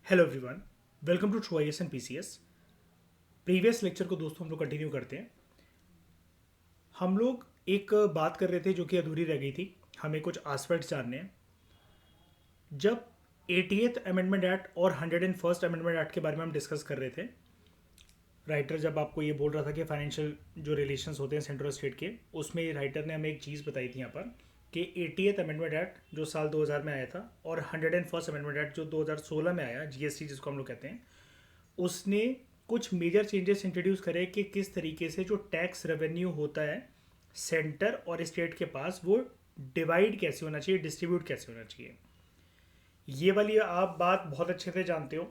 Hello everyone, welcome to True IAS and PCS. Previous lecture को दोस्तों हम लोग कंटिन्यू करते हैं। हम लोग एक बात कर रहे थे जो कि अधूरी रह गई थी। हमें कुछ एस्पेक्ट्स जानने हैं। जब 80th अमेंडमेंट एक्ट और 101st अमेंडमेंट एक्ट के बारे में हम डिस्कस कर रहे थे, राइटर जब आपको ये बोल रहा था कि फाइनेंशियल जो रिलेशंस होते हैं सेंट्रल और स्टेट के, उसमें राइटर ने हमें एक चीज़ बताई थी यहाँ पर कि 80th अमेंडमेंट एक्ट जो साल 2000 में आया था और 101st अमेंडमेंट एक्ट जो 2016 में आया, जीएसटी जिसको हम लोग कहते हैं, उसने कुछ मेजर चेंजेस इंट्रोड्यूस करे कि किस तरीके से जो टैक्स रेवेन्यू होता है सेंटर और स्टेट के पास, वो डिवाइड कैसे होना चाहिए, डिस्ट्रीब्यूट कैसे होना चाहिए। ये वाली आप बात बहुत अच्छे से जानते हो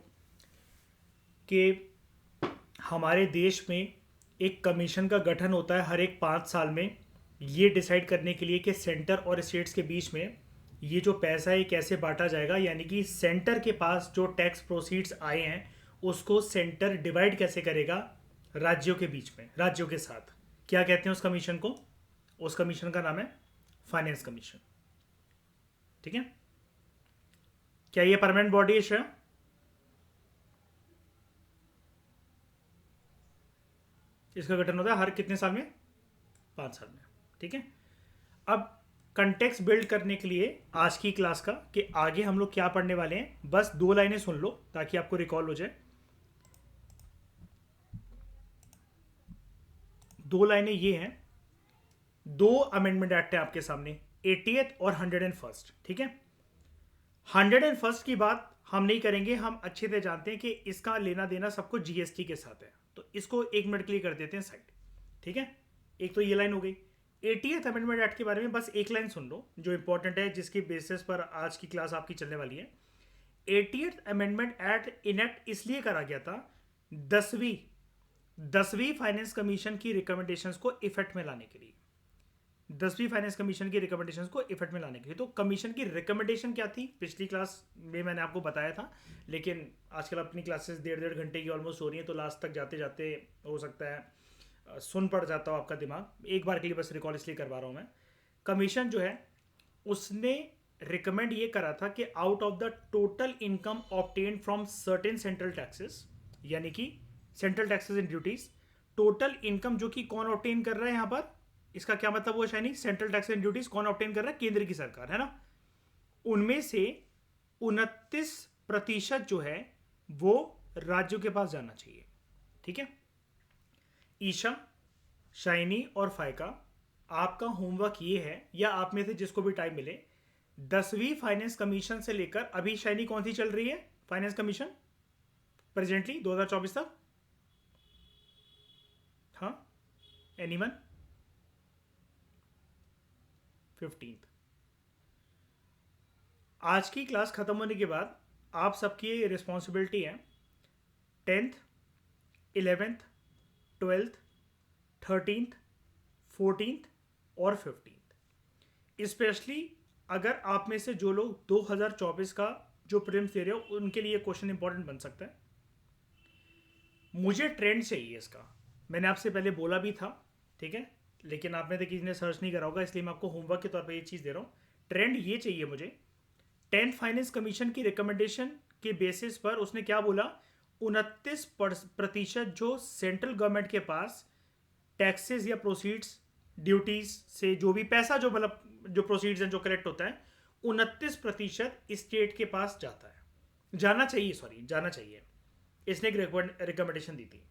कि हमारे देश में एक कमीशन का गठन होता है हर एक 5 साल में, ये डिसाइड करने के लिए कि सेंटर और स्टेट्स के बीच में ये जो पैसा है कैसे बांटा जाएगा। यानी कि सेंटर के पास जो टैक्स प्रोसीड्स आए हैं उसको सेंटर डिवाइड कैसे करेगा राज्यों के बीच में, राज्यों के साथ। क्या कहते हैं उस कमीशन को? उस कमीशन का नाम है फाइनेंस कमीशन। ठीक है, क्या ये परमानेंट बॉडी है श्रेया? इसका गठन होता है हर कितने साल में? 5 साल में। ठीक है, अब कंटेक्स्ट बिल्ड करने के लिए आज की क्लास का कि आगे हम लोग क्या पढ़ने वाले हैं, बस 2 लाइनें सुन लो ताकि आपको रिकॉल हो जाए। 2 लाइनें ये हैं, 2 अमेंडमेंट एक्ट है आपके सामने, 80th और 101st। ठीक है, 101st की बात हम नहीं करेंगे, हम अच्छे से जानते हैं कि इसका लेना देना सबको जीएसटी के साथ है, तो इसको 1 मिनट के लिए कर देते हैं साइड। ठीक है, एक तो ये लाइन हो गई। 80th अमेंडमेंट एक्ट के बारे में बस एक लाइन सुन लो जो इंपॉर्टेंट है, जिसकी बेसिस पर आज की क्लास आपकी चलने वाली है। 80th अमेंडमेंट एक्ट इनेक्ट इसलिए करा गया था 10वीं फाइनेंस कमीशन की रिकमेंडेशंस को इफेक्ट में लाने के लिए। 10वीं फाइनेंस कमीशन की रिकमेंडेशंस को इफेक्ट में लाने के लिए। तो कमीशन की रिकमेंडेशन क्या थी पिछली क्लास में मैंने आपको बताया था, लेकिन आजकल अपनी क्लासेस 1.5 घंटे की ऑलमोस्ट हो रही है, तो लास्ट तक जाते जाते हो सकता है सुन पड़ जाता हो आपका दिमाग। एक बार के लिए बस रिकॉल इसलिए करवा रहा हूँ मैं। कमीशन जो है उसने रिकमेंड ये करा था कि out of the total income obtained from certain central taxes, यानी कि central taxes and duties, total income जो कि कौन ऑब्टेन कर रहा है यहाँ पर, इसका क्या मतलब हुआ shiny? Central tax and duties कौन ऑब्टेन कर रहा है? केंद्र की सरकार, है ना। उनमें से 29% जो है वो राज्यों के पास जाना चाहिए। ठीक है, ईशा, शाइनी और फायका, आपका होमवर्क ये है, या आप में से जिसको भी टाइम मिले, 10वीं फाइनेंस कमीशन से लेकर अभी शाइनी कौन सी चल रही है फाइनेंस कमीशन प्रेजेंटली 2024 तक? हाँ, एनीवन? 15th। आज की क्लास खत्म होने के बाद आप सबकी रिस्पॉन्सिबिलिटी है 10th, 11th, 12th, 13th, 14th और 15th। स्पेशली अगर आप में से जो लोग 2024 का जो प्रीलिम्स दे रहे हो उनके लिए क्वेश्चन इंपॉर्टेंट बन सकता है। मुझे ट्रेंड चाहिए इसका, मैंने आपसे पहले बोला भी था। ठीक है, लेकिन आप में से किसी ने सर्च नहीं करा होगा, इसलिए मैं आपको होमवर्क के तौर पे ये चीज़ दे रहा हूँ। ट्रेंड ये चाहिए मुझे। 10th फाइनेंस कमीशन की रिकमेंडेशन के बेसिस पर उसने क्या बोला, 29% जो सेंट्रल गवर्नमेंट के पास टैक्सेस या प्रोसीड्स, ड्यूटीज से जो भी पैसा, जो मतलब जो प्रोसीड्स हैं जो कलेक्ट होता है, 29% स्टेट के पास जाता है, जाना चाहिए, सॉरी जाना चाहिए। इसने एक रिकमेंडेशन दी थी।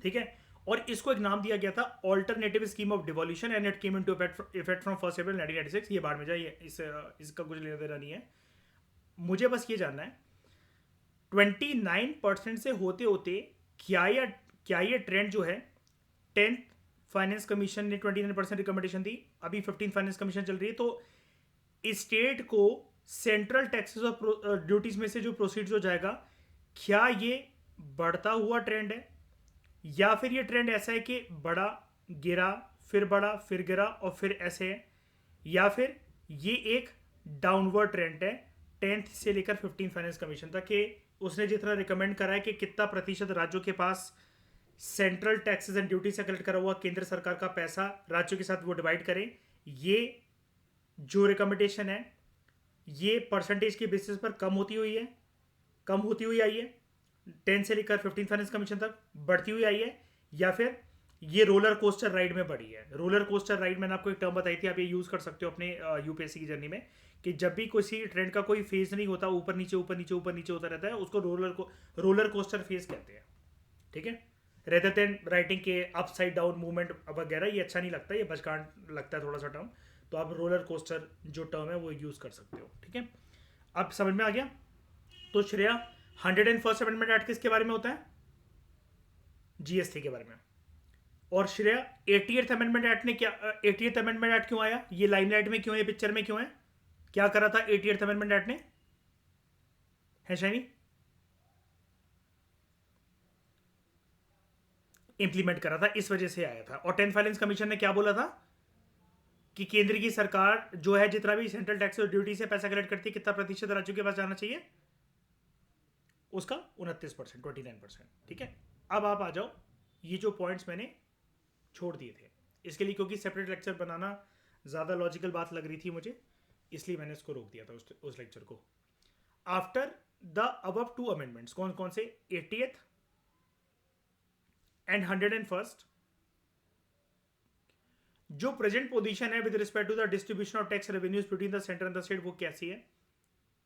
ठीक है, और इसको एक नाम दिया गया था alternative scheme of devolution and it came into effect from 1 अप्रैल 1996। ये बाढ़ में जाइए, इसका कुछ लेना देना नहीं है। मुझे बस ये जानना है 29% से होते होते क्या ये ट्रेंड जो है, 10th फाइनेंस कमीशन ने 29% रिकमेंडेशन दी, अभी 15th फाइनेंस कमीशन चल रही है, तो स्टेट को सेंट्रल टैक्सेस और ड्यूटीज में से जो प्रोसीड हो जाएगा, क्या ये बढ़ता हुआ ट्रेंड है, या फिर ये ट्रेंड ऐसा है कि बड़ा गिरा फिर बढ़ा फिर गिरा और फिर ऐसे है, या फिर ये एक डाउनवर्ड ट्रेंड है 10th से लेकर 15th फाइनेंस कमीशन तक, कि उसने जितना रिकमेंड करा है कि कितना प्रतिशत राज्यों के पास सेंट्रल टैक्सेस एंड ड्यूटी से कलेक्ट करा हुआ केंद्र सरकार का पैसा राज्यों के साथ वो डिवाइड करें, ये जो रिकमेंडेशन है ये परसेंटेज के बेसिस पर कम होती हुई है कम होती हुई आई है 10 से लेकर 15 फाइनेंस कमीशन तक, बढ़ती हुई आई है, या फिर ये रोलर कोस्टर राइड में बढ़ी है? रोलर कोस्टर राइड मैंने आपको एक टर्म बताई थी, आप ये यूज कर सकते हो अपने यूपीएससी की जर्नी में, कि जब भी किसी ट्रेंड का कोई फेज नहीं होता, ऊपर नीचे ऊपर नीचे ऊपर नीचे होता रहता है, उसको रोलर कोस्टर फेज कहते हैं। ठीक है, रेदर देन राइटिंग के अपसाइड डाउन मूवमेंट वगैरह, ये अच्छा नहीं लगता, ये बचकान लगता है थोड़ा सा टर्म, तो आप रोलर कोस्टर जो टर्म है वो यूज कर सकते हो। ठीक है, अब समझ में आ गया? तो श्रेया, 101st अमेंडमेंट एक्ट किसके बारे में होता है? जीएसटी के बारे में। और श्रेया, 80th अमेंडमेंट एक्ट ने क्या, 80th अमेंडमेंट एक्ट क्यों आया? ये लाइमलाइट में क्यों है, पिक्चर में क्यों है? क्या करा था 80th अमेंडमेंट एक्ट ने? है शाइनी? इंप्लीमेंट करा था, इस वजह से आया था। और 10th फाइनेंस कमीशन ने क्या बोला था कि केंद्र की सरकार जो है जितना भी सेंट्रल टैक्स और ड्यूटी से पैसा कलेक्ट करती है, कितना प्रतिशत राज्यों के पास जाना चाहिए? उसका 29%, 29%। ठीक है, अब आप आ जाओ, ये जो पॉइंट्स मैंने छोड़ दिए थे इसके लिए, क्योंकि सेपरेट लेक्चर बनाना ज़्यादा लॉजिकल बात लग रही थी मुझे, इसलिए मैंने इसको रोक दिया था उस लेक्चर को। After the above two amendments, कौन कौन से? 80th एंड 101st, जो प्रेजेंट पोजीशन है with respect to the distribution of tax revenues between the centre and the state, वो कैसी है?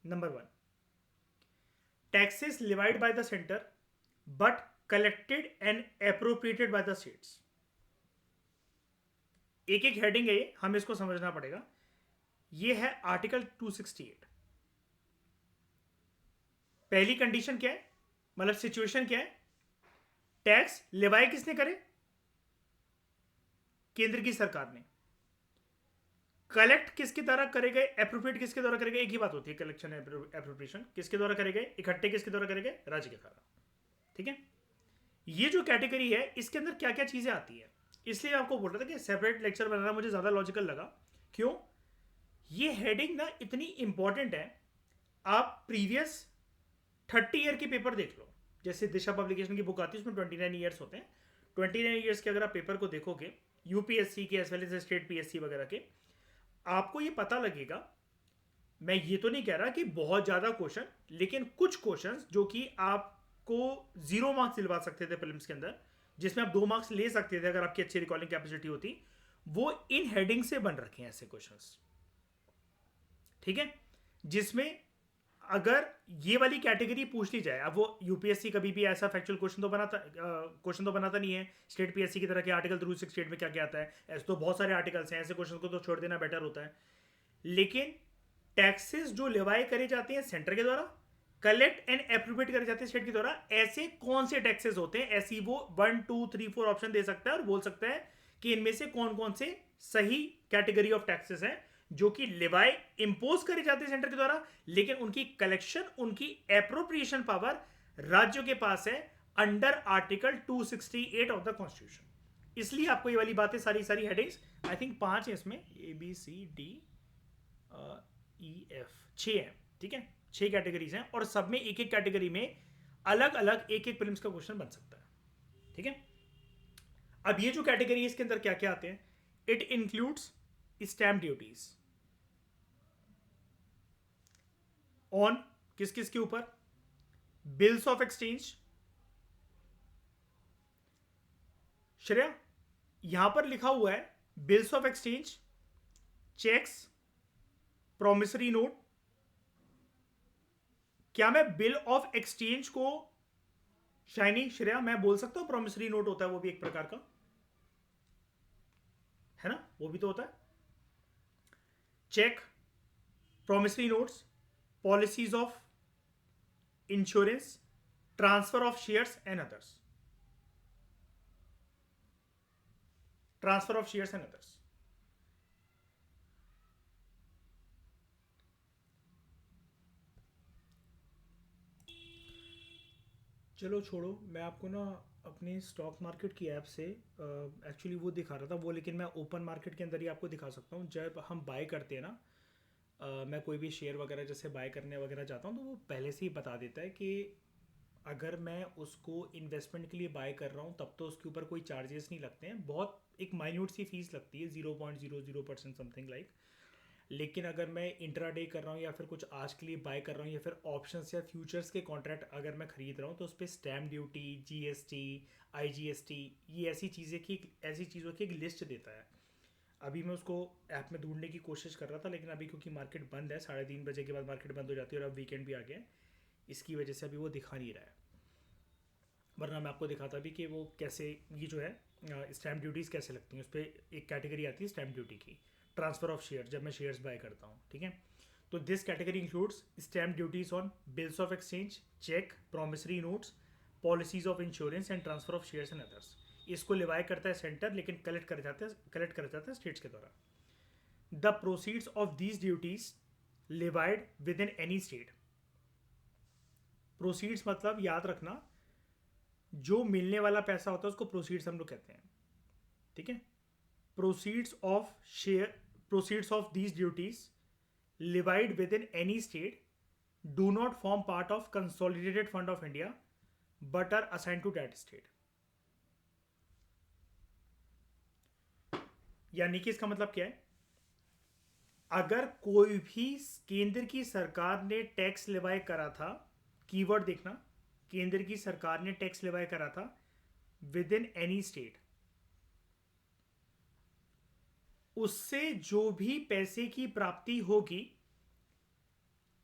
Number 1, taxes levied by the centre but collected and appropriated by the states. एक एक heading है ये, हमें इसको समझना पड़ेगा। ये है आर्टिकल 268। पहली कंडीशन क्या है, मतलब सिचुएशन क्या है? टैक्स लेवाई किसने करे? केंद्र की सरकार ने। कलेक्ट किसके द्वारा करे गए, अप्रोप्रिएट किसके द्वारा करे गए? एक ही बात होती है, कलेक्शन अप्रोप्रिएशन किसके द्वारा करे गए, इकट्ठे किसके द्वारा करे गए? राज्य के द्वारा। ठीक है, ये जो कैटेगरी है इसके अंदर क्या क्या चीजें आती है, इसलिए आपको बोल रहा था कि सेपरेट लेक्चर बनाना मुझे ज्यादा लॉजिकल लगा। क्यों? ये हेडिंग ना इतनी इंपॉर्टेंट है। आप प्रीवियस 30 ईयर के पेपर देख लो, जैसे दिशा पब्लिकेशन की बुक आती है, उसमें 29 ईयर्स होते हैं। 29 ईयर्स के अगर आप पेपर को देखोगे, यूपीएससी के as well as state PSC वगैरह के, आपको ये पता लगेगा। मैं ये तो नहीं कह रहा कि बहुत ज़्यादा क्वेश्चन, लेकिन कुछ क्वेश्चंस जो कि आपको 0 मार्क्स दिलवा सकते थे प्रीलिम्स के अंदर, जिसमें आप 2 मार्क्स ले सकते थे अगर आपकी अच्छी रिकॉलिंग कैपेसिटी होती, वो इन हेडिंग से बन रखे हैं ऐसे क्वेश्चंस। ठीक है, जिसमें अगर ये वाली कैटेगरी पूछ ली जाए, अब वो यूपीएससी कभी भी ऐसा फैक्चुअल क्वेश्चन तो बनाता नहीं है स्टेट पीएससी की तरह के आर्टिकल 368 में क्या क्या आता है। ऐसे तो बहुत सारे आर्टिकल्स हैं, ऐसे क्वेश्चन को तो छोड़ देना बेटर होता है। लेकिन टैक्सेस जो लेवाई करे जाते हैं सेंटर के द्वारा, कलेक्ट एंड एप्रोप्रिएट करे जाते हैं स्टेट के द्वारा, ऐसे कौन से टैक्सेस होते हैं, ऐसी वो 1 2 3 4 ऑप्शन दे सकता है और बोल सकता है कि इनमें से कौन कौन से सही कैटेगरी ऑफ टैक्सेस हैं जो कि लेवाई इंपोज करे जाते हैं सेंटर के द्वारा, लेकिन उनकी कलेक्शन, उनकी एप्रोप्रिएशन पावर राज्यों के पास है under article 268 of the constitution. इसलिए आपको ये वाली बातें सारी सारी हेडिंग्स, आई थिंक 5 है इसमें, ABCD EF 6 है। ठीक है, 6 कैटेगरीज हैं और सब में एक एक कैटेगरी में अलग अलग एक एक प्रीलिम्स का क्वेश्चन बन सकता है। ठीक है, अब ये जो कैटेगरी है इसके अंदर क्या क्या आते हैं? It includes stamp duties on किस किस के ऊपर? Bills of exchange. श्रेया, यहां पर लिखा हुआ है bills of exchange, cheques, promissory note. क्या मैं बिल ऑफ एक्सचेंज को, शाइनी श्रेया, मैं बोल सकता हूं प्रोमिसरी नोट होता है वो भी एक प्रकार का, है ना? वो भी तो होता है। Cheque, promissory notes, policies of insurance, transfer of shares and others. Transfer of shares and others. चलो छोड़ो, मैं आपको ना अपनी स्टॉक मार्केट की ऐप से एक्चुअली वो दिखा रहा था वो, लेकिन मैं ओपन मार्केट के अंदर ही आपको दिखा सकता हूँ। जब हम बाय करते हैं ना, मैं कोई भी शेयर वगैरह जैसे बाय करने वगैरह जाता हूँ, तो वो पहले से ही बता देता है कि अगर मैं उसको इन्वेस्टमेंट के लिए बाय कर रहा हूँ तब तो उसके ऊपर कोई चार्जेस नहीं लगते हैं, बहुत एक माइन्यूट सी फीस लगती है, 0.00% समथिंग लाइक। लेकिन अगर मैं इंट्राडे कर रहा हूँ या फिर कुछ आज के लिए बाय कर रहा हूँ या फिर ऑप्शंस या फ्यूचर्स के कॉन्ट्रैक्ट अगर मैं खरीद रहा हूँ तो उस पर स्टैम्प ड्यूटी, जीएसटी, आईजीएसटी, ये ऐसी चीज़ों की एक लिस्ट देता है। अभी मैं उसको ऐप में ढूंढने की कोशिश कर रहा था, लेकिन अभी क्योंकि मार्केट बंद है, 3:30 बजे के बाद मार्केट बंद हो जाती है और अब वीकेंड भी आ गया है, इसकी वजह से अभी वो दिखा नहीं रहा है। वरना मैं आपको दिखाता भी कि वो कैसे, ये जो है स्टैम्प ड्यूटीज़ कैसे लगती हैं। उस पर एक कैटेगरी आती है स्टैम्प ड्यूटी की, ट्रांसफ़र ऑफ शेयर, जब मैं शेयर्स बाय करता हूँ, ठीक है। तो this category includes stamp duties on bills of exchange, cheque, promissory notes, policies of insurance and transfer of shares and others. इसको लिवाय करता है सेंटर, लेकिन कलेक्ट कर जाता है स्टेट्स के द्वारा। The proceeds of these duties levied within any state. Proceeds मतलब याद रखना, जो मिलने वाला पैसा होता है उसको प्रोसीड्स हम लोग कहते हैं, ठीक है। Proceeds of these duties levied within any state do not form part of consolidated fund of India but are assign to that state. यानी कि इसका मतलब क्या है, अगर कोई भी केंद्र की सरकार ने टैक्स लिवाय करा था, कीवर्ड देखना, केंद्र की सरकार ने टैक्स लिवाय करा था विद इन एनी स्टेट, उससे जो भी पैसे की प्राप्ति होगी,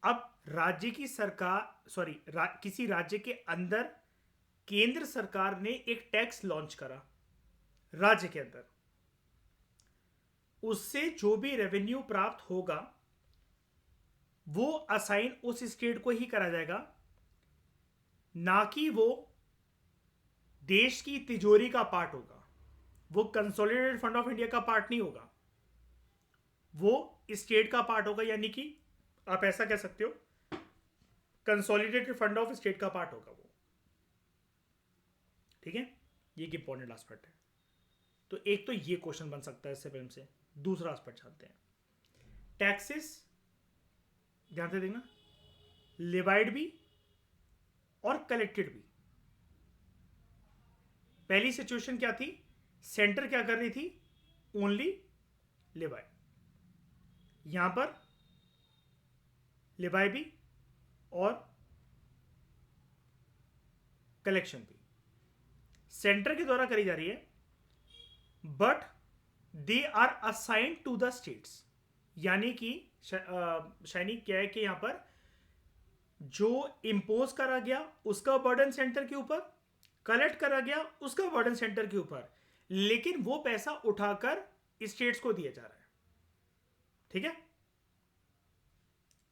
अब राज्य की सरकार किसी राज्य के अंदर केंद्र सरकार ने एक टैक्स लॉन्च करा राज्य के अंदर, उससे जो भी रेवेन्यू प्राप्त होगा वो असाइन उस स्टेट को ही करा जाएगा, ना कि वो देश की तिजोरी का पार्ट होगा। वो कंसोलिडेटेड फंड ऑफ इंडिया का पार्ट नहीं होगा, वो स्टेट का पार्ट होगा। यानी कि आप ऐसा कह सकते हो, कंसोलिडेटेड फंड ऑफ स्टेट का पार्ट होगा वो, ठीक है। ये एक इंपॉर्टेंट एस्पेक्ट है। तो एक तो ये क्वेश्चन बन सकता है इससे फिल्म से। दूसरा एस्पेक्ट जानते हैं, टैक्सेस ध्यान से देखना, लिवाइड भी और कलेक्टेड भी। पहली सिचुएशन क्या थी, सेंटर क्या कर रही थी, ओनली लिवाई। यहां पर लिवाई भी और कलेक्शन भी सेंटर के द्वारा करी जा रही है, but they are assigned to the states. यानी कि शाइनी क्या है कि यहां पर जो इंपोज करा गया उसका बर्डन सेंटर के ऊपर, कलेक्ट करा गया उसका बर्डन सेंटर के ऊपर, लेकिन वो पैसा उठाकर स्टेट्स को दिया जा रहा है, ठीक है।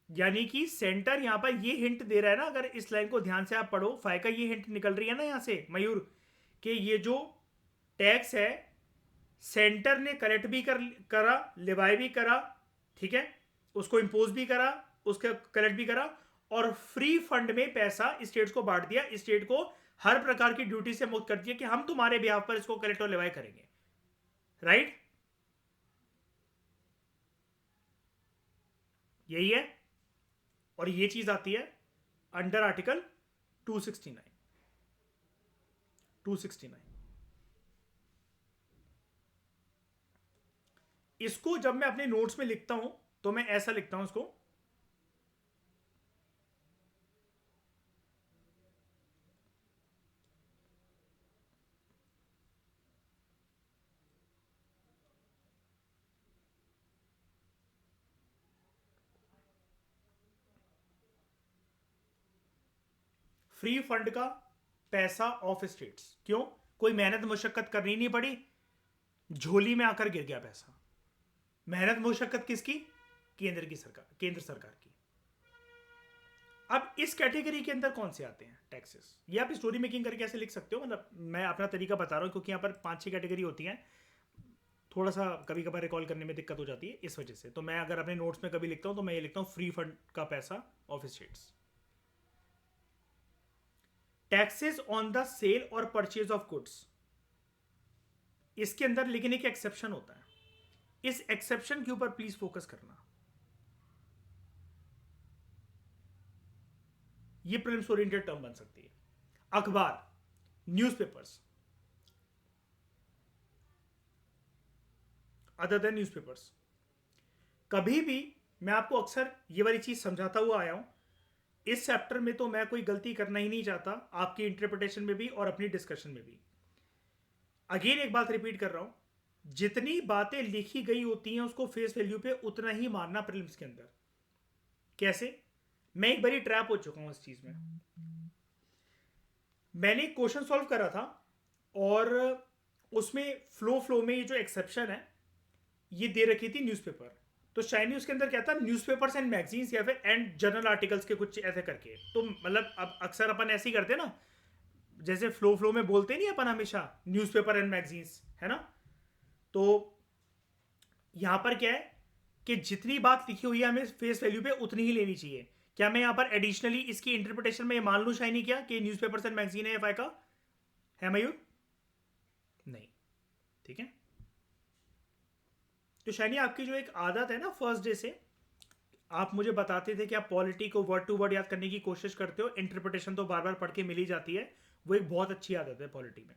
यानी कि सेंटर यहां पर ये हिंट दे रहा है ना, अगर इस लाइन को ध्यान से आप पढ़ो, फाय का ये हिंट निकल रही है ना यहां से मयूर, कि ये जो टैक्स है सेंटर ने कलेक्ट भी करा, लिवाई भी करा, ठीक है, उसको इंपोज भी करा, उसका कलेक्ट भी करा, और फ्री फंड में पैसा स्टेट्स को बांट दिया, स्टेट को हर प्रकार की ड्यूटी से मुक्त कर दिया कि हम तुम्हारे बिहाफ पर इसको कलेक्ट और लिवाई करेंगे, राइट। यही है, और ये चीज आती है अंडर आर्टिकल 269। इसको जब मैं अपने नोट्स में लिखता हूं तो मैं ऐसा लिखता हूं इसको, फ्री फंड का पैसा ऑफ स्टेट्स। क्यों, कोई मेहनत मुशक्कत करनी नहीं पड़ी, झोली में आकर गिर गया पैसा। मेहनत मुशक्कत किसकी, केंद्र सरकार की। अब इस कैटेगरी के अंदर कौन से आते हैं टैक्सेस, ये आप स्टोरी मेकिंग करके ऐसे लिख सकते हो, मतलब मैं अपना तरीका बता रहा हूं क्योंकि यहां पर 5-6 कैटेगरी होती हैं, थोड़ा सा कभी कभार रिकॉल करने में दिक्कत हो जाती है इस वजह से। तो मैं अगर अपने नोट्स में कभी लिखता हूं तो मैं ये लिखता हूं फ्री फंड का पैसा of states. Taxes on the sale और परचेज ऑफ गुड्स, इसके अंदर लेकिन एक एक्सेप्शन होता है, इस एक्सेप्शन के ऊपर प्लीज फोकस करना। ये प्रीलिम्स ओरिएंटेड टर्म बन सकती है। अखबार, न्यूज़पेपर्स, अदर देन न्यूज़पेपर्स, कभी भी मैं आपको अक्सर ये वाली चीज़ समझाता हुआ आया हूँ, इस चैप्टर में तो मैं कोई गलती करना ही नहीं चाहता, आपकी इंटरप्रिटेशन में भी और अपनी डिस्कशन में भी। अगेन एक बात रिपीट कर रहा हूँ, जितनी बातें लिखी गई होती हैं उसको फेस वैल्यू पे उतना ही मानना प्रीलिम्स के अंदर। कैसे? मैं एक बारी ट्रैप हो चुका हूँ इस चीज़ में। मैंने एक क्वेश्चन सॉल्व करा था और उसमें फ्लो में ये जो एक्सेप्शन है ये दे रखी थी न्यूज़पेपर। तो शायनी उसके अंदर क्या था, न्यूज़पेपर्स एंड मैगजीन्स या फिर एंड जर्नल आर्टिकल्स के कुछ ऐसे करके। तो मतलब अब अक्सर अपन ऐसे ही करते हैं ना, जैसे फ्लो में बोलते नहीं अपन हमेशा न्यूज़पेपर एंड मैगजीन्स, है ना। तो यहाँ पर क्या है कि जितनी बात लिखी हुई है हमें फेस वैल्यू पे उतनी ही लेनी चाहिए। क्या मैं यहाँ पर एडिशनली इसकी इंटरप्रिटेशन में ये मान लूँ शायनी क्या कि न्यूज़पेपर्स एंड मैगजीन है एफआई का, है मयूर? नहीं, ठीक है। तो शायनी आपकी जो एक आदत है ना फर्स्ट डे से, आप मुझे बताते थे कि आप पॉलिटी को वर्ड टू वर्ड याद करने की कोशिश करते हो, इंटरप्रिटेशन तो बार बार पढ़ के मिल ही जाती है। वो एक बहुत अच्छी आदत है पॉलिटी में।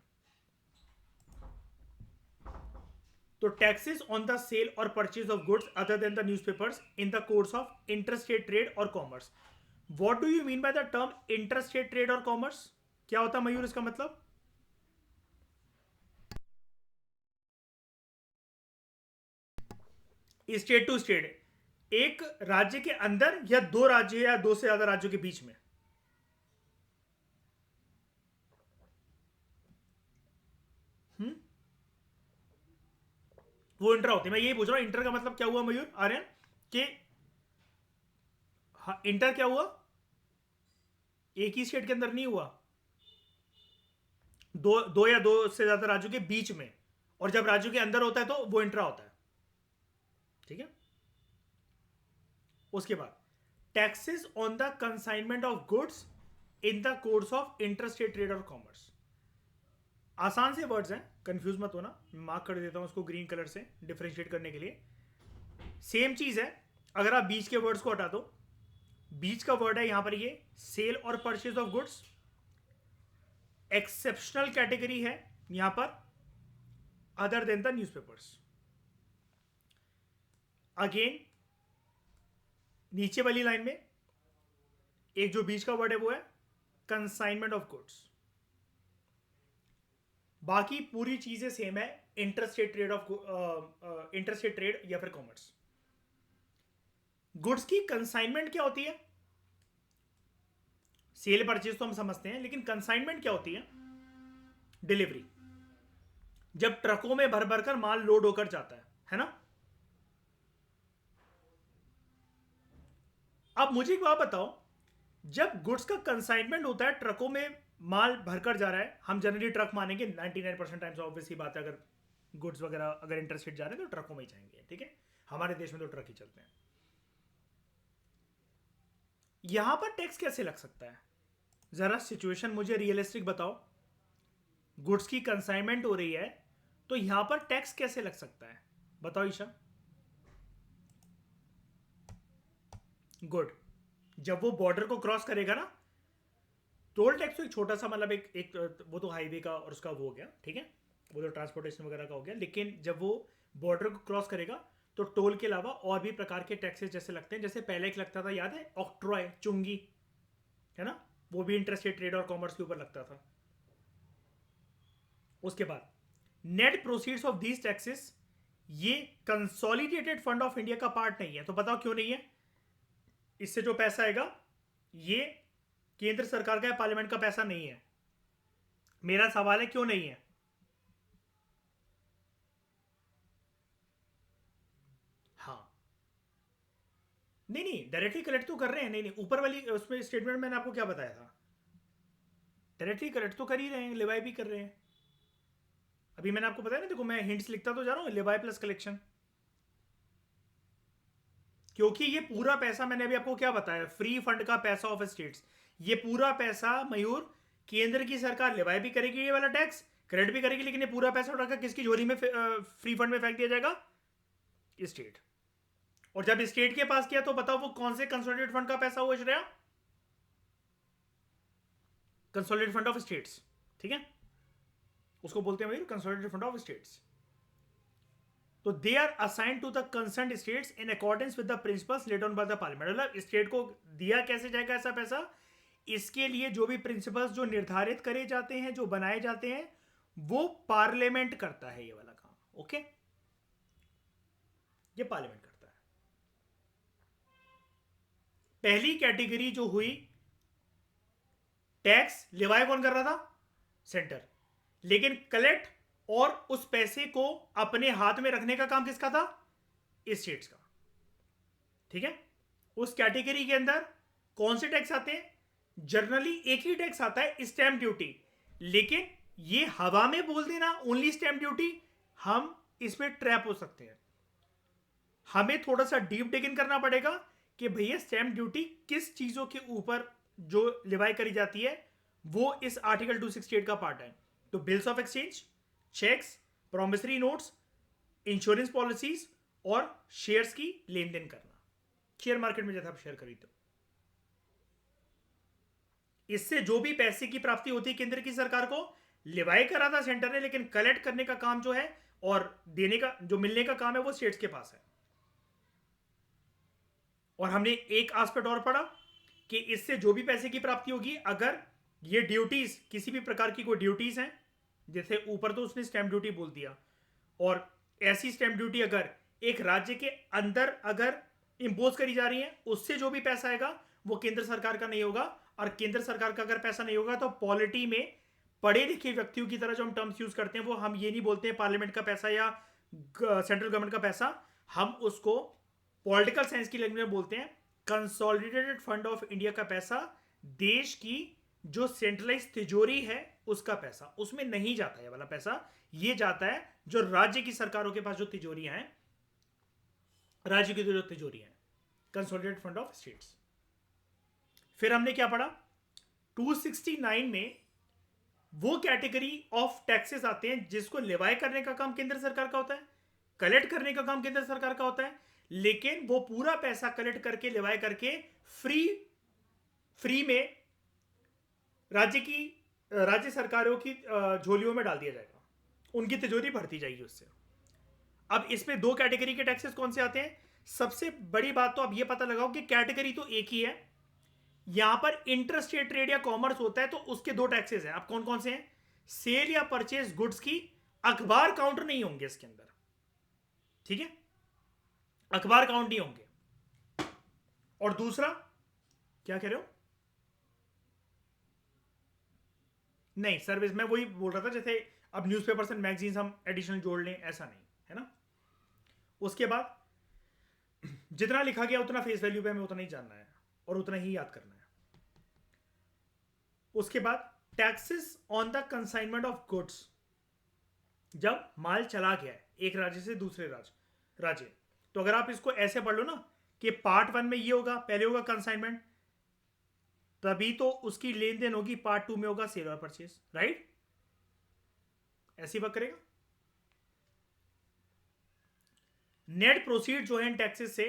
तो टैक्सेस ऑन द सेल और purchase of goods other than the newspapers in the course of interstate trade और commerce. What do you mean by the term interstate trade और कॉमर्स? क्या होता है मयूर इसका मतलब? स्टेट टू स्टेट, एक राज्य के अंदर या दो राज्य या दो से ज्यादा राज्यों के बीच में। वो इंटर होती है। मैं यही पूछ रहा हूं इंटर का मतलब क्या हुआ मयूर आर्यन कि हाँ, इंटर क्या हुआ? एक ही स्टेट के अंदर नहीं हुआ, दो या दो से ज्यादा राज्यों के बीच में। और जब राज्यों के अंदर होता है तो वो इंट्रा होता है, ठीक है। उसके बाद taxes on the consignment of goods in the course of interstate trade और कॉमर्स। आसान से वर्ड्स हैं, कंफ्यूज मत होना। मैं मार्क कर देता हूं उसको ग्रीन कलर से डिफरेंशिएट करने के लिए। सेम चीज है, अगर आप बीच के वर्ड्स को हटा दो, बीच का वर्ड है यहां पर ये सेल और purchase of goods. Exceptional category है यहां पर other than the newspapers. Again नीचे वाली लाइन में एक जो बीच का वर्ड है वो है कंसाइनमेंट ऑफ गुड्स। बाकी पूरी चीजें सेम है, interstate trade off interstate trade या फिर कॉमर्स। गुड्स की कंसाइनमेंट क्या होती है? सेल परचेज तो हम समझते हैं, लेकिन कंसाइनमेंट क्या होती है? डिलीवरी, जब ट्रकों में भर भर कर माल लोड होकर जाता है ना। अब मुझे एक बात बताओ, जब गुड्स का कंसाइनमेंट होता है, ट्रकों में माल भरकर जा रहा है, हम जनरली ट्रक मानेंगे 99% टाइम्स, ऑब्वियसली बात है। अगर गुड्स वगैरह अगर इंटरस्टेट जा रहे हैं तो ट्रकों में ही जाएंगे, ठीक है। हमारे देश में तो ट्रक ही चलते हैं। यहां पर टैक्स कैसे लग सकता है? जरा सिचुएशन मुझे रियलिस्टिक बताओ। गुड्स की कंसाइनमेंट हो रही है तो यहां पर टैक्स कैसे लग सकता है? बताओ ईशा। गुड, जब वो बॉर्डर को क्रॉस करेगा ना, टोल टैक्स तो एक छोटा सा मतलब एक वो तो हाईवे का और उसका वो हो गया, ठीक है, वो तो ट्रांसपोर्टेशन वगैरह का हो गया। लेकिन जब वो बॉर्डर को क्रॉस करेगा तो टोल के अलावा और भी प्रकार के टैक्सेस जैसे लगते हैं, जैसे पहले एक लगता था, याद है, ऑक्ट्रॉय, चुंगी, है ना, वो भी इंटरस्टेट ट्रेड और कॉमर्स के ऊपर लगता था। उसके बाद net proceeds of these taxes, ये कंसोलिडेटेड फंड ऑफ इंडिया का पार्ट नहीं है। तो बताओ क्यों नहीं है? इससे जो पैसा आएगा ये केंद्र सरकार का, पार्लियामेंट का पैसा नहीं है। मेरा सवाल है क्यों नहीं है? हाँ, नहीं नहीं, डायरेक्टली कलेक्ट तो कर रहे हैं। नहीं नहीं, ऊपर वाली उसमें स्टेटमेंट मैंने आपको क्या बताया था, डायरेक्टली कलेक्ट तो कर ही रहे हैं, लिवाई भी कर रहे हैं। अभी मैंने आपको बताया ना, देखो मैं हिंट्स लिखता तो जा रहा हूँ, लिवाई प्लस कलेक्शन। क्योंकि ये पूरा पैसा मैंने अभी आपको क्या बताया, फ्री फंड का पैसा ऑफ स्टेट्स, ये पूरा पैसा मयूर केंद्र की सरकार लिवाई भी करेगी, ये वाला टैक्स क्रेडिट भी करेगी, लेकिन ये पूरा पैसा उठाकर किसकी झोली में, फ्री फंड में फेंक दिया जाएगा? स्टेट। और जब स्टेट के पास किया तो बताओ वो कौन से कंसोलिडेटेड फंड का पैसा हुआ Shreya? Consolidated fund of states, ठीक है, उसको बोलते हैं Mayur consolidated fund of states. तो they are assign to the concern states in accordance with the principles laid on by the parliament. मतलब स्टेट को दिया कैसे जाएगा ऐसा पैसा, इसके लिए जो भी प्रिंसिपल्स जो निर्धारित करे जाते हैं, जो बनाए जाते हैं, वो पार्लियामेंट करता है ये वाला काम। ओके, ये पार्लियामेंट करता है। पहली कैटेगरी जो हुई, टैक्स लिवाय कौन कर रहा था? सेंटर। लेकिन कलेक्ट और उस पैसे को अपने हाथ में रखने का काम किसका था? स्टेट्स का। ठीक है, उस कैटेगरी के अंदर कौन से टैक्स आते हैं? जनरली एक ही टैक्स आता है, स्टैंप ड्यूटी। लेकिन ये हवा में बोल देना ओनली स्टैंप ड्यूटी, हम इसमें ट्रैप हो सकते हैं। हमें थोड़ा सा डीप डिग इन करना पड़ेगा कि भैया स्टैंप ड्यूटी किस चीजों के ऊपर जो लिवाई करी जाती है वो इस आर्टिकल 268 का पार्ट है। तो bills of exchange, cheques, promissory notes, insurance policies और शेयर्स की लेन देन करना, शेयर मार्केट में जैसे आप शेयर खरीदते हो। इससे जो भी पैसे की प्राप्ति होती है केंद्र की सरकार को, लिवाई करा था सेंटर ने, लेकिन कलेक्ट करने का काम जो है और देने का जो मिलने का काम है वो स्टेट्स के पास है। और हमने एक एस्पेक्ट और पढ़ा कि इससे जो भी पैसे की प्राप्ति होगी, अगर ये ड्यूटीज किसी भी प्रकार की कोई ड्यूटीज हैं, जैसे ऊपर तो उसने स्टैंप ड्यूटी बोल दिया, और ऐसी स्टैंप ड्यूटी अगर एक राज्य के अंदर अगर इंपोज करी जा रही है, उससे जो भी पैसा आएगा वो केंद्र सरकार का नहीं होगा। और केंद्र सरकार का अगर पैसा नहीं होगा तो पॉलिटी में पढ़े लिखे व्यक्तियों की तरह जो हम टर्म्स यूज करते हैं, वो हम ये नहीं बोलते हैं पार्लियामेंट का पैसा या सेंट्रल गवर्नमेंट का पैसा, हम उसको पॉलिटिकल साइंस की लैंग्वेज में बोलते हैं कंसोलिडेटेड फंड ऑफ इंडिया का पैसा। देश की जो सेंट्रलाइज तिजोरी है उसका पैसा, उसमें नहीं जाता है वाला पैसा, ये जाता है जो राज्य की सरकारों के पास जो तिजोरियां हैं, राज्य की जो तिजोरियां हैं, कंसोलिडेटेड फंड ऑफ स्टेट्स। फिर हमने क्या पढ़ा? 269 में वो कैटेगरी ऑफ टैक्सेस आते हैं जिसको लिवाई करने का काम केंद्र सरकार का होता है, कलेक्ट करने का काम केंद्र सरकार का होता है, लेकिन वो पूरा पैसा कलेक्ट करके लिवाई करके फ्री में राज्य सरकारों की झोलियों में डाल दिया जाएगा, उनकी तिजोरी भरती जाएगी उससे। अब इसमें दो कैटेगरी के टैक्सेस कौन से आते हैं? सबसे बड़ी बात तो अब ये पता लगाओ कि कैटेगरी तो एक ही है, यहां पर इंटरस्टेट ट्रेड या कॉमर्स होता है तो उसके दो टैक्सेस हैं। अब कौन कौन से हैं? सेल या परचेज गुड्स की अखबार काउंट नहीं होंगे इसके अंदर, ठीक है, अखबार काउंट नहीं होंगे। और दूसरा क्या कह रहे हो? नहीं, सर्विस मैं वही बोल रहा था, जैसे अब न्यूज़पेपर्स एंड मैगजीन्स हम एडिशनल जोड़ लें, ऐसा नहीं है ना। उसके बाद जितना लिखा गया उतना फेस वैल्यू पे हमें उतना ही जानना है और उतना ही याद करना है। उसके बाद taxes on the consignment of goods, जब माल चला गया है एक राज्य से दूसरे राज्य, तो अगर आप इसको ऐसे पढ़ लो ना कि पार्ट 1 में ये होगा, पहले होगा कंसाइनमेंट, तभी तो उसकी लेन देन होगी, पार्ट 2 में होगा सेल और परचेज, राइट? ऐसी बात करेगा। नेट प्रोसीड जो है इन टैक्सेस से,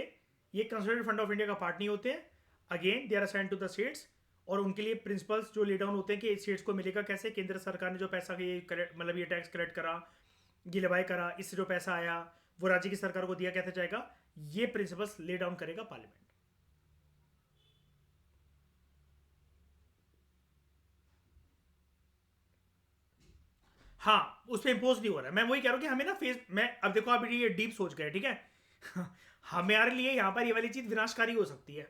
ये कंसोलिडेटेड फंड ऑफ इंडिया का पार्ट नहीं होते हैं। Again they are assigned to the states, और उनके लिए प्रिंसिपल्स जो ले डाउन होते हैं कि स्टेट्स को मिलेगा कैसे। केंद्र सरकार ने जो पैसा ये मतलब ये टैक्स कलेक्ट करा, ये लिवाई करा, इससे जो पैसा आया वो राज्य की सरकार को दिया कैसे जाएगा, ये प्रिंसिपल्स ले डाउन करेगा पार्लियामेंट। हाँ, उस पर इंपोज नहीं हो रहा है। मैं वही कह रहा हूं कि हमें ना मैं अब देखो आप ये डीप सोच गए, ठीक है। हमारे लिए यहां पर ये वाली चीज विनाशकारी हो सकती है।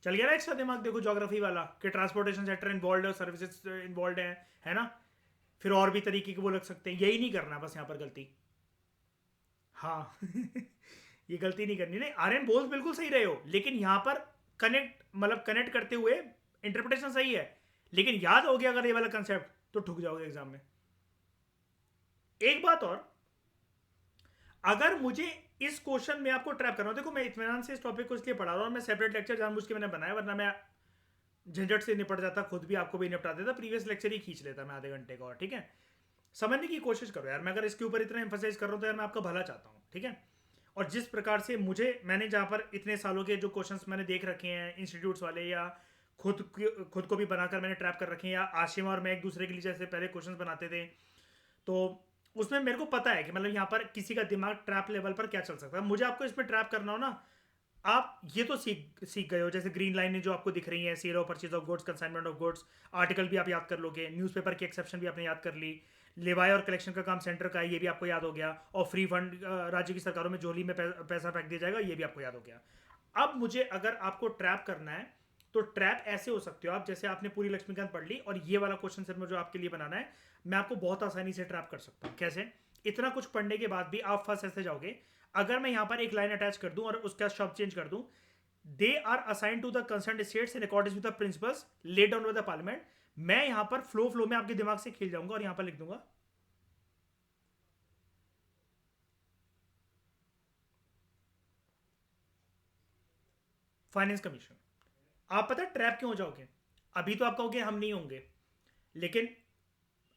चल गया ना एक्स्ट्रा दिमाग, देखो ज्योग्राफी वाला कि ट्रांसपोर्टेशन सेक्टर इन्वॉल्व है, सर्विसेज इन्वॉल्व है ना। फिर और भी तरीके के वो लग सकते हैं, यही नहीं करना बस यहां पर गलती। हाँ। ये गलती नहीं करनी। नहीं, आर्यन बोल बिल्कुल सही रहे हो, लेकिन यहां पर कनेक्ट करते हुए इंटरप्रिटेशन सही है, लेकिन याद हो गया अगर ये वाला कंसेप्ट तो ठुक जाओगे एग्जाम में। एक बात और, अगर मुझे इस क्वेश्चन में आपको ट्रैप करना हो, देखो मैं इत्मीनान से इस टॉपिक को इसलिए पढ़ा रहा हूं, और मैं सेपरेट लेक्चर जानबूझ के मैंने बनाया, वरना मैं झंझट से निपट जाता, खुद भी आपको भी निपटा देता, प्रीवियस लेक्चर ही खींच लेता मैं आधे घंटे का। और ठीक है, समझने की कोशिश करो यार, मैं अगर इसके ऊपर इतना एम्फसाइज कर रहा हूं तो यार मैं आपका भला चाहता हूं, ठीक है। और जिस प्रकार से मैंने जहां पर इतने सालों के जो क्वेश्चंस मैंने देख रखे हैं इंस्टीट्यूट्स वाले, या खुद को भी बनाकर मैंने ट्रैप कर रखे हैं, या आशिमा और मैं एक दूसरे के लिए जैसे पहले क्वेश्चंस बनाते थे, तो उसमें मेरे को पता है कि मतलब यहाँ पर किसी का दिमाग ट्रैप लेवल पर क्या चल सकता है। मुझे आपको इसमें ट्रैप करना हो ना, आप ये तो सीख सीख गए हो, जैसे ग्रीन लाइनें जो आपको दिख रही हैं, सेल और purchase of goods, consignment of goods, article भी आप याद कर लोगे, न्यूज़पेपर की एक्सेप्शन भी आपने याद कर ली, लेवाई और कलेक्शन का काम सेंटर का है ये भी आपको याद हो गया, और फ्री फंड राज्य की सरकारों में झोली में पैसा फेंक दिया जाएगा ये भी आपको याद हो गया। अब मुझे अगर आपको ट्रैप करना है तो ट्रैप ऐसे हो सकते हो आप, जैसे आपने पूरी लक्ष्मीकांत पढ़ ली और ये वाला क्वेश्चन सर में जो आपके लिए बनाना है, मैं आपको बहुत आसानी से ट्रैप कर सकता हूँ। कैसे? इतना कुछ पढ़ने के बाद भी आप फंस ऐसे जाओगे, अगर मैं यहां पर एक लाइन अटैच कर दूं और उसका शब्द चेंज कर दूं, they are assign to the concern states in according with the principles laid down by the parliament, मैं यहां पर फ्लो में आपके दिमाग से खेल जाऊंगा और यहां पर लिख दूंगा फाइनेंस कमीशन। आप पता है ट्रैप क्यों हो जाओगे? अभी तो आप कहोगे हम नहीं होंगे, लेकिन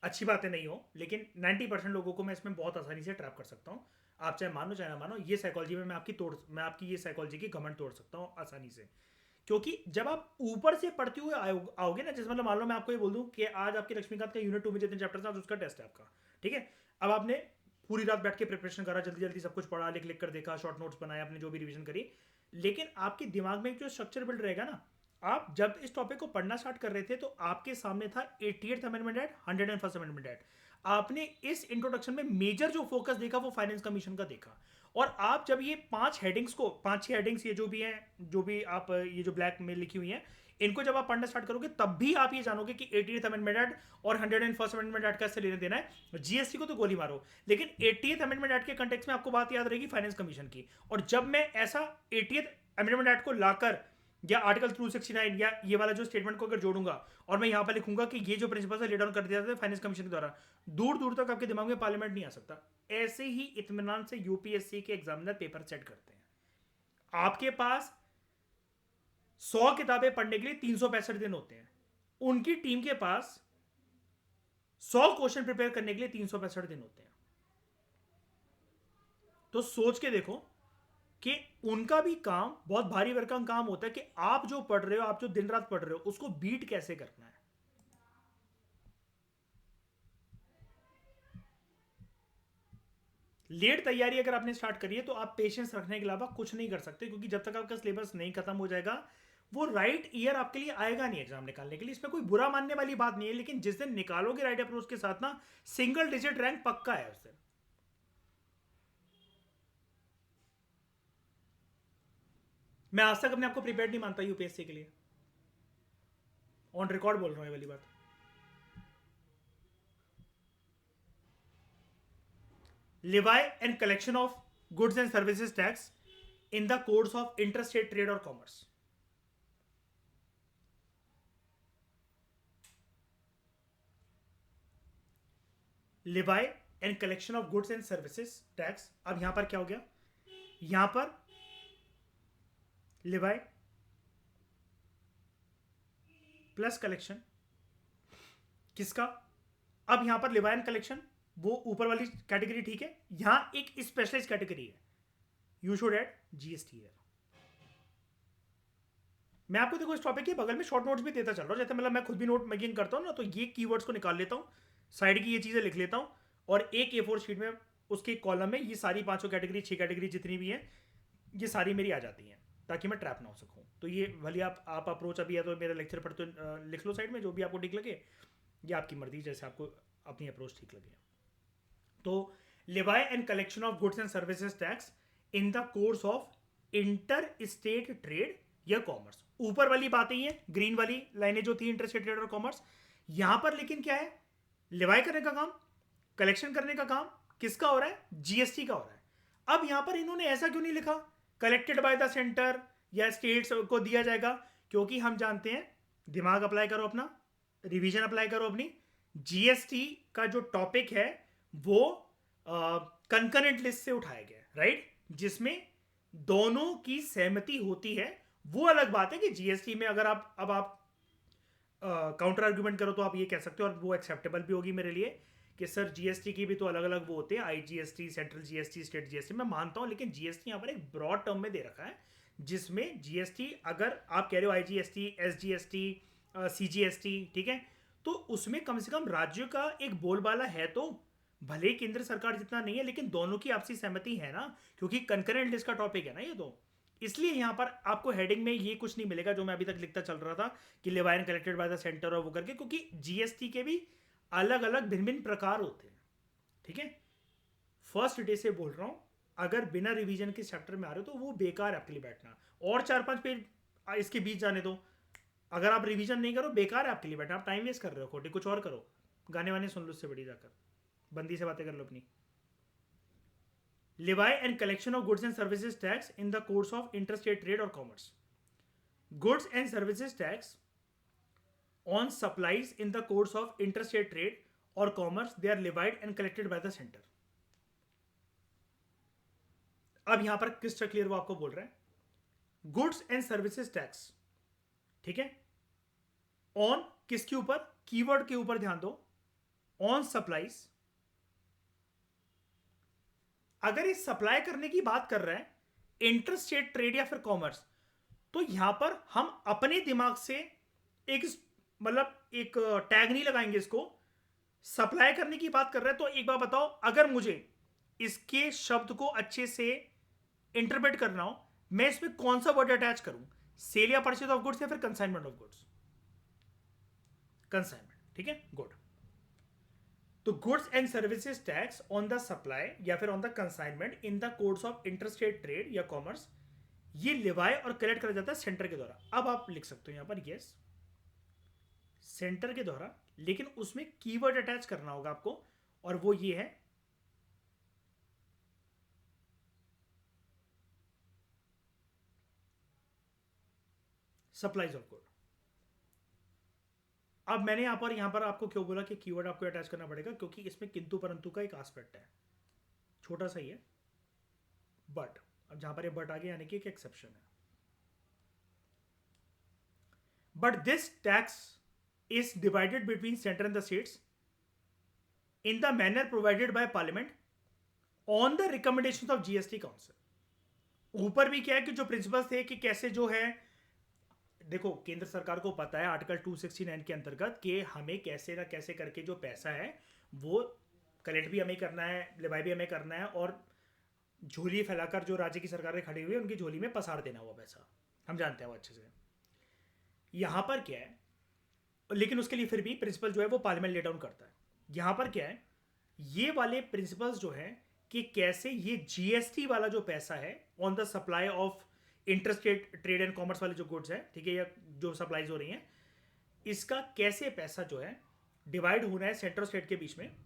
अच्छी बातें नहीं हो, लेकिन 90% लोगों को मैं इसमें बहुत आसानी से ट्रैप कर सकता हूँ। आप चाहे मानो चाहे ना मानो, ये साइकोलॉजी में मैं आपकी ये साइकोलॉजी की घमंड तोड़ सकता हूँ आसानी से। क्योंकि जब आप ऊपर से पढ़ते हुए आओगे ना, जैसे मतलब मान लो मैं आपको ये बोल दूं कि आज आपके लक्ष्मीकांत का यूनिट 2 में जितने चैप्टर्स हैं आज उसका टेस्ट है आपका, ठीक है? अब आपने पूरी रात बैठ के प्रिपरेशन करा, जल्दी जल्दी सब कुछ पढ़ा, लिख लिख कर देखा, शॉर्ट नोट्स बनाया, आपने जो भी रिवीजन करी, लेकिन आपके दिमाग में एक जो स्ट्रक्चर बिल्ड रहेगा ना, आप जब इस टॉपिक को पढ़ना स्टार्ट कर रहे थे तो आपके सामने था 88th amendment act, 101st amendment act. आपने इस इंट्रोडक्शन में मेजर जो फोकस देखा वो फाइनेंस कमीशन का देखा, और आप जब ये 5-6 हेडिंग्स ये जो भी हैं, जो भी आप ये जो ब्लैक में लिखी हुई हैं, इनको जब आप पढ़ना स्टार्ट करोगे तब भी आप ये जानोगे कि 80th अमेंडमेंट एक्ट और 101st अमेंडमेंट एक्ट का इससे लेने देना है। जीएसटी को तो गोली मारो, लेकिन 80th अमेंडमेंट एक्ट के कंटेक्स्ट में आपको बात याद रहेगी फाइनेंस कमीशन की। और जब मैं ऐसा 80th अमेंडमेंट एक्ट को लाकर या आर्टिकल 269 या ये वाला जो स्टेटमेंट को अगर जोड़ूंगा और मैं यहां पर लिखूंगा कि ये जो प्रिंसिपल है ले डाउन कर दिया जाता है फाइनेंस कमीशन के द्वारा, दूर दूर तक आपके दिमाग में पार्लियामेंट नहीं आ सकता। ऐसे ही इत्मीनान से यूपीएससी के एग्जामिनर पेपर सेट करते हैं। आपके पास 100 किताबें पढ़ने के लिए 365 दिन होते हैं, उनकी टीम के पास 100 क्वेश्चन प्रिपेयर करने के लिए 365 दिन होते हैं। तो सोच के देखो कि उनका भी काम बहुत भारी भरकम काम होता है कि आप जो पढ़ रहे हो, आप जो दिन रात पढ़ रहे हो, उसको बीट कैसे करना है। लेट तैयारी अगर आपने स्टार्ट करी है तो आप पेशेंस रखने के अलावा कुछ नहीं कर सकते, क्योंकि जब तक आपका सिलेबस नहीं खत्म हो जाएगा वो राइट ईयर आपके लिए आएगा नहीं एग्जाम निकालने के लिए। इसमें कोई बुरा मानने वाली बात नहीं है, लेकिन जिस दिन निकालोगे राइट अप्रोच के साथ ना, सिंगल डिजिट रैंक पक्का है उस दिन। मैं आज तक अपने आपको प्रिपेयर नहीं मानता यूपीएससी के लिए, ऑन रिकॉर्ड बोल रहा हूं ये वाली बात। Levy and collection of goods and services tax in the codes of interstate trade or commerce. Levy and collection of goods and services tax, अब यहां पर क्या हो गया, यहां पर Levy प्लस कलेक्शन किसका, अब यहां पर Levy and कलेक्शन वो ऊपर वाली कैटेगरी, ठीक है? यहां एक स्पेशलाइज कैटेगरी है, यू शुड एड जीएसटी है। मैं आपको देखो इस टॉपिक के बगल में शॉर्ट नोट्स भी देता चल रहा हूँ, जैसे मतलब मैं खुद भी नोट मेकिंग करता हूँ ना, तो ये कीवर्ड्स को निकाल लेता हूँ, साइड की ये चीज़ें लिख लेता हूँ, और एक A4 शीट में उसके कॉलम में ये सारी 5 कैटेगरी 6 कैटेगरी जितनी भी हैं ये सारी मेरी आ जाती हैं, ताकि मैं ट्रैप ना हो सकूँ। तो ये भले आप अप्रोच अभी है तो मेरा लेक्चर पर तो लिख लो साइड में, जो भी आपको ठीक लगे, ये आपकी मर्जी, जैसे आपको अपनी अप्रोच ठीक लगे। तो levy and collection of goods and services tax in the course of inter state trade या कॉमर्स, ऊपर वाली बातें ही है, ग्रीन वाली लाइनें जो थी इंटर स्टेट ट्रेड और कॉमर्स। यहां पर लेकिन क्या है, लेवाई करने का काम, कलेक्शन करने का काम किसका हो रहा है, जीएसटी का हो रहा है। अब यहां पर इन्होंने ऐसा क्यों नहीं लिखा कलेक्टेड बाय द सेंटर या स्टेट्स को दिया जाएगा, क्योंकि हम जानते हैं, दिमाग अप्लाई करो अपना, रिवीजन अप्लाई करो अपनी, जीएसटी का जो टॉपिक है वो कंकरेंट लिस्ट से उठाया गया, राइट, जिसमें दोनों की सहमति होती है। वो अलग बात है कि जीएसटी में अगर आप काउंटर आर्ग्यूमेंट करो तो आप ये कह सकते हो, और वो एक्सेप्टेबल भी होगी मेरे लिए, कि सर जीएसटी की भी तो अलग अलग वो होते हैं, IGST, central GST, state GST, मैं मानता हूं, लेकिन जीएसटी यहां पर एक ब्रॉड टर्म में दे रखा है, जिसमें जीएसटी अगर आप कह रहे हो आईजीएसटी, एसजीएसटी, सीजीएसटी, ठीक है, तो उसमें कम से कम राज्य का एक बोलबाला है। तो भले केंद्र सरकार जितना नहीं है लेकिन दोनों की आपसी सहमति है ना, क्योंकि कंकरेंट लिस्ट का टॉपिक है ना ये तो। इसलिए यहाँ पर आपको हेडिंग में ये कुछ नहीं मिलेगा जो मैं अभी तक लिखता चल रहा था कि लेवाइन कलेक्टेड बाय द सेंटर और वो करके, क्योंकि जीएसटी के भी अलग अलग भिन्न भिन्न प्रकार होते हैं। ठीक है, फर्स्ट डे से बोल रहा हूँ, अगर बिना रिवीजन के चैप्टर में आ रहे हो तो वो बेकार है आपके लिए बैठना, और 4-5 पेज इसके बीच जाने दो। अगर आप रिवीजन नहीं करो बेकार है आपके लिए बैठना, आप टाइम वेस्ट कर रहे हो खोटी, कुछ और करो, गाने वाने सुन लो उससे बड़ी जाकर, बंदी से बातें कर लो अपनी। Levy and collection of goods and services tax in the course of interstate trade or commerce. Goods and services tax on supplies in the course of interstate trade or commerce, they are levied and collected by the center. अब यहां पर crystal clear वो आपको बोल रहे हैं goods and services tax, ठीक है, ऑन किसके ऊपर, कीवर्ड के ऊपर ध्यान दो, ऑन सप्लाईज। अगर इस सप्लाई करने की बात कर रहे हैं इंटरस्टेट ट्रेड या फिर कॉमर्स, तो यहां पर हम अपने दिमाग से एक मतलब एक टैग नहीं लगाएंगे इसको। सप्लाई करने की बात कर रहे हैं तो एक बार बताओ, अगर मुझे इसके शब्द को अच्छे से इंटरप्रेट करना हो, मैं इसमें कौन सा वर्ड अटैच करूं, सेल या परचेज ऑफ गुड्स या फिर कंसाइनमेंट ऑफ गुड्स? कंसाइनमेंट, ठीक है, गुड। तो goods and services tax on the supply या फिर on the consignment in the course of interstate trade या कॉमर्स, ये लिवाई और कलेक्ट करा जाता है सेंटर के द्वारा। अब आप लिख सकते हो यहां पर यस सेंटर के द्वारा, लेकिन उसमें कीवर्ड अटैच करना होगा आपको, और वो ये है सप्लाईज ऑफ गुड। अब मैंने यहां पर आपको क्यों बोला कि कीवर्ड आपको अटैच करना पड़ेगा, क्योंकि इसमें किंतु परंतु का एक एस्पेक्ट है, छोटा सा ही है, बट अब जहां पर ये बट आ गया यानी कि एक एक्सेप्शन है। But this tax is divided between center and the states in the manner provided by parliament on the recommendations of GST council. ऊपर भी क्या है कि जो प्रिंसिपल्स थे कि कैसे जो है, देखो केंद्र सरकार को पता है आर्टिकल 269 के अंतर्गत कि हमें कैसे ना कैसे करके जो पैसा है वो कलेक्ट भी हमें करना है, लिवाई भी हमें करना है, और झोली फैलाकर जो राज्य की सरकारें खड़ी हुई है उनकी झोली में पसार देना हुआ पैसा, हम जानते हैं वो अच्छे से। यहां पर क्या है, लेकिन उसके लिए फिर भी प्रिंसिपल जो है वो पार्लियामेंट ले डाउन करता है। यहां पर क्या है, ये वाले प्रिंसिपल्स जो है कि कैसे ये जीएसटी वाला जो पैसा है on the supply of interstate trade and commerce वाले जो गुड्स है, ठीक है, या जो सप्लाईज हो रही हैं, इसका कैसे पैसा जो है डिवाइड होना है सेंटर और स्टेट के बीच में,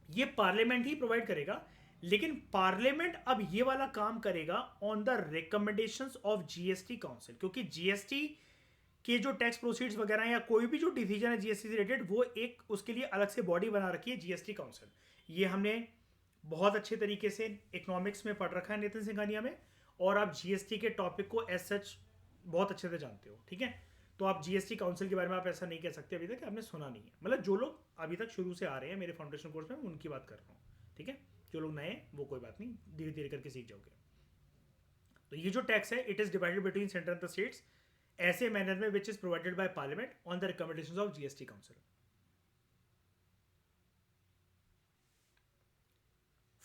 ये पार्लियामेंट ही प्रोवाइड करेगा। लेकिन पार्लियामेंट अब ये वाला काम करेगा on the recommendations of GST council, क्योंकि जीएसटी कि जो टैक्स प्रोसीड्स वगैरह या कोई भी जो डिसीजन है जीएसटी से रिलेटेड, वो एक उसके लिए अलग से बॉडी बना रखी है जीएसटी काउंसिल। ये हमने बहुत अच्छे तरीके से इकोनॉमिक्स में पढ़ रखा है नितिन सिंघानिया में, और आप जीएसटी के टॉपिक को एज सच बहुत अच्छे से जानते हो, ठीक है। तो आप जीएसटी काउंसिल के बारे में आप ऐसा नहीं कह सकते अभी तक कि आपने सुना नहीं है, मतलब जो लोग अभी तक शुरू से आ रहे हैं मेरे फाउंडेशन कोर्स में उनकी बात कर रहा हूँ, ठीक है। जो लोग नए वो कोई बात नहीं, धीरे धीरे करके सीख जाओगे। तो ये जो टैक्स है it is divided between centre and the states ऐसे मैनर में which is provided by parliament on the recommendations of GST council.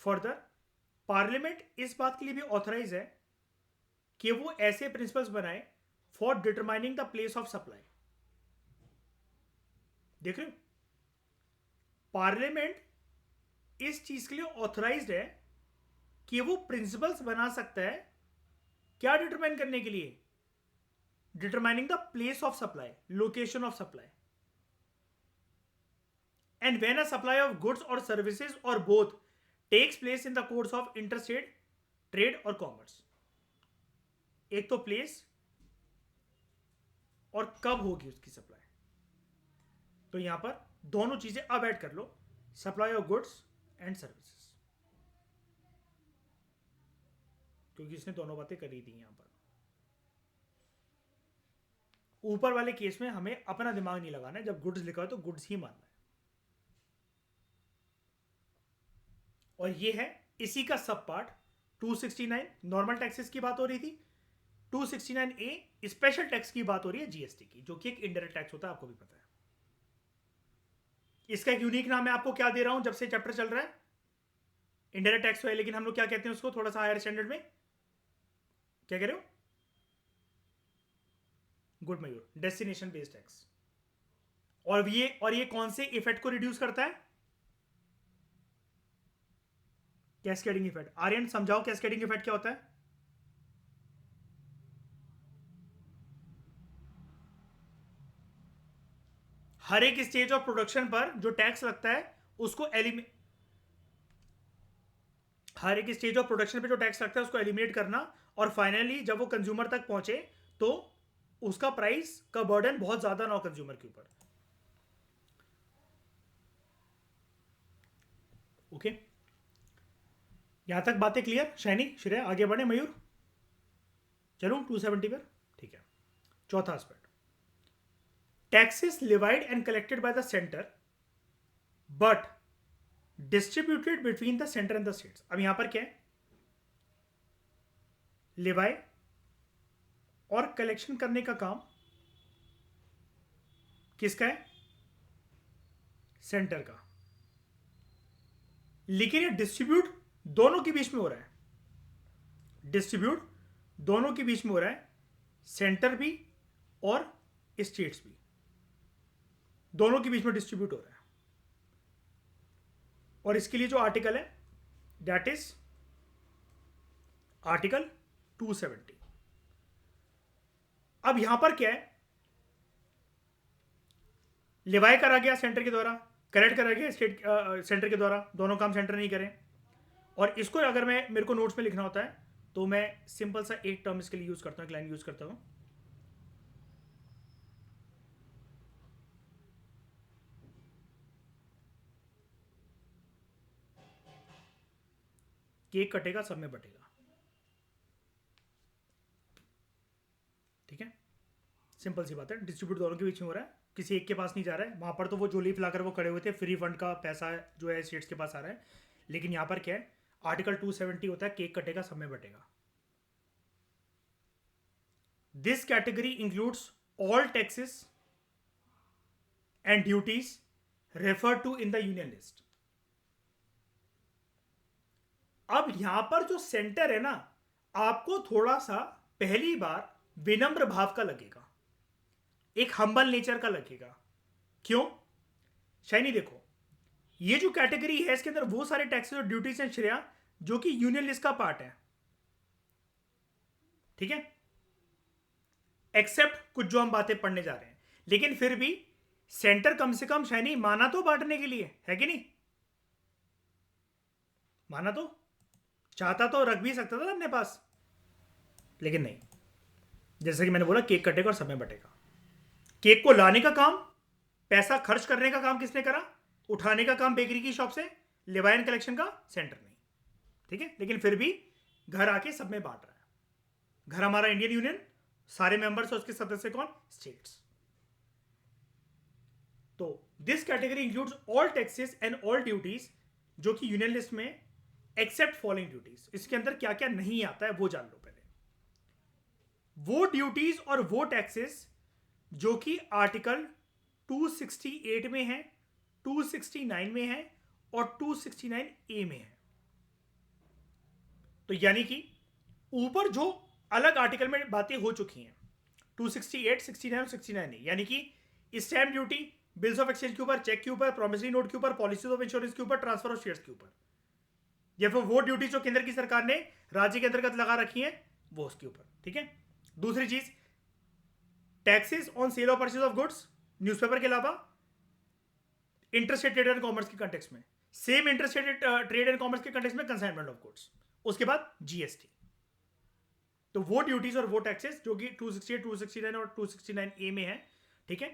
Further parliament इस बात के लिए भी ऑथराइज है कि वो ऐसे प्रिंसिपल्स बनाए for determining the place of supply. देख रहे हो, पार्लियामेंट इस चीज के लिए ऑथराइज्ड है कि वो प्रिंसिपल्स बना सकता है, क्या डिटरमाइन करने के लिए, determining the place of supply, location of supply, and when a supply of goods or services or both takes place in the course of interstate trade or commerce। एक तो प्लेस और कब होगी उसकी सप्लाई, तो यहां पर दोनों चीजें अब ऐड कर लो, supply of goods and services, क्योंकि इसने दोनों बातें करी थी। यहां पर ऊपर वाले केस में हमें अपना दिमाग नहीं लगाना है, जब गुड्स लिखा हो तो गुड्स ही मानना है। और ये है इसी का सब पार्ट 269 नॉर्मल टैक्सेस की बात हो रही थी, 269A स्पेशल टैक्स की बात हो रही है जीएसटी की, जो कि एक इनडायरेक्ट टैक्स होता है, आपको भी पता है। इसका एक यूनिक नाम है, आपको क्या दे रहा हूं जब से चैप्टर चल रहा है, इंडायरेक्ट टैक्स है, लेकिन हम लोग क्या कहते हैं उसको थोड़ा सा हायर स्टैंडर्ड में, क्या कह रहे हो? गुड मयूर, डेस्टिनेशन बेस्ड टैक्स। और ये कौन से इफेक्ट को रिड्यूस करता है? Cascading effect. आर्यन समझाओ कैस्केडिंग इफेक्ट क्या होता है? हर एक स्टेज ऑफ प्रोडक्शन पर जो टैक्स लगता है उसको हर एक स्टेज ऑफ प्रोडक्शन पे जो टैक्स लगता है उसको एलिमिनेट करना, और फाइनली जब वो कंज्यूमर तक पहुंचे तो उसका प्राइस का बर्डन बहुत ज्यादा ना हो कंज्यूमर के ऊपर। ओके, यहां तक बातें क्लियर? शैनी, श्रेया, आगे बढ़े? मयूर, चलो 270 पर। ठीक है, चौथा aspect, taxes levied and collected by the centre but distributed between the centre and the states. अब यहां पर क्या है? लिवाई और कलेक्शन करने का काम किसका है? सेंटर का, लेकिन ये डिस्ट्रीब्यूट दोनों के बीच में हो रहा है। डिस्ट्रीब्यूट दोनों के बीच में हो रहा है, सेंटर भी और स्टेट्स भी, दोनों के बीच में डिस्ट्रीब्यूट हो रहा है। और इसके लिए जो आर्टिकल है दैट इज आर्टिकल 270। अब यहां पर क्या है? लिवाई करा गया सेंटर के द्वारा, करेक्ट करा गया स्टेट सेंटर के द्वारा, दोनों काम सेंटर नहीं करें। और इसको अगर मेरे को नोट्स में लिखना होता है तो मैं सिंपल सा एक टर्म इसके लिए यूज करता हूं, एक लाइन यूज करता हूं, केक कटेगा सब में बटेगा। ठीक है, सिंपल सी बात है, डिस्ट्रीब्यूट दोनों के बीच में हो रहा है, किसी एक के पास नहीं जा रहा है। वहां पर तो वो जो लीफ लाकर वो खड़े हुए थे, फ्री फंड का पैसा जो है स्टेट्स के पास आ रहा है, लेकिन यहां पर क्या है? आर्टिकल 270 होता है, केक कटेगा सब में बटेगा। This category includes all taxes and duties refer to in the union list. अब यहां पर जो सेंटर है ना, आपको थोड़ा सा पहली बार विनम्र भाव का लगेगा, एक हम्बल नेचर का लगेगा। क्यों? शाइनी देखो, ये जो कैटेगरी है इसके अंदर वो सारे टैक्सेस और ड्यूटीज हैं श्रेया जो कि यूनियन लिस्ट का पार्ट है। ठीक है, एक्सेप्ट कुछ जो हम बातें पढ़ने जा रहे हैं, लेकिन फिर भी सेंटर कम से कम शाइनी माना तो बांटने के लिए है कि नहीं? माना तो, चाहता तो रख भी सकता था अपने पास, लेकिन नहीं। जैसे कि मैंने बोला, केक कटेगा और सब में बटेगा। केक को लाने का काम, पैसा खर्च करने का काम किसने करा? उठाने का काम बेकरी की शॉप से, लिवाइन कलेक्शन का सेंटर नहीं। ठीक है, लेकिन फिर भी घर आके सब में बांट रहा है। घर हमारा इंडियन यूनियन, सारे मेंबर्स और उसके सदस्य कौन? स्टेट्स। तो this category includes all taxes and all duties जो कि यूनियन लिस्ट में, एक्सेप्ट फॉलोइंग ड्यूटीज। इसके अंदर क्या क्या नहीं आता है वो जान लो पहले। वो ड्यूटीज और वो टैक्सेस जो कि आर्टिकल 268 में है, 269 में है और 269A में है। तो यानी कि ऊपर जो अलग आर्टिकल में बातें हो चुकी हैं 268, 69 और 69 ए, यानी कि stamp duty, bills of exchange के ऊपर, चेक के ऊपर, प्रोमिसरी नोट के ऊपर, पॉलिसीज ऑफ इंश्योरेंस के ऊपर, ट्रांसफर ऑफ शेयर्स के ऊपर, या फिर वो ड्यूटी जो केंद्र की सरकार ने राज्य के अंतर्गत लगा रखी है वो उसके ऊपर। ठीक है, दूसरी चीज, टैक्सेस ऑन सेल और परचेज ऑफ गुड्स, न्यूज़पेपर के अलावा इंटरस्टेट ट्रेड एंड कॉमर्स के कंटेक्स्ट में, same interstate trade and commerce के कंटेक्स्ट में कंसाइनमेंट ऑफ गुड्स, उसके बाद जीएसटी। तो वो ड्यूटीज और वो टैक्सेस जो कि 268, 269 और 269A में है। ठीक है,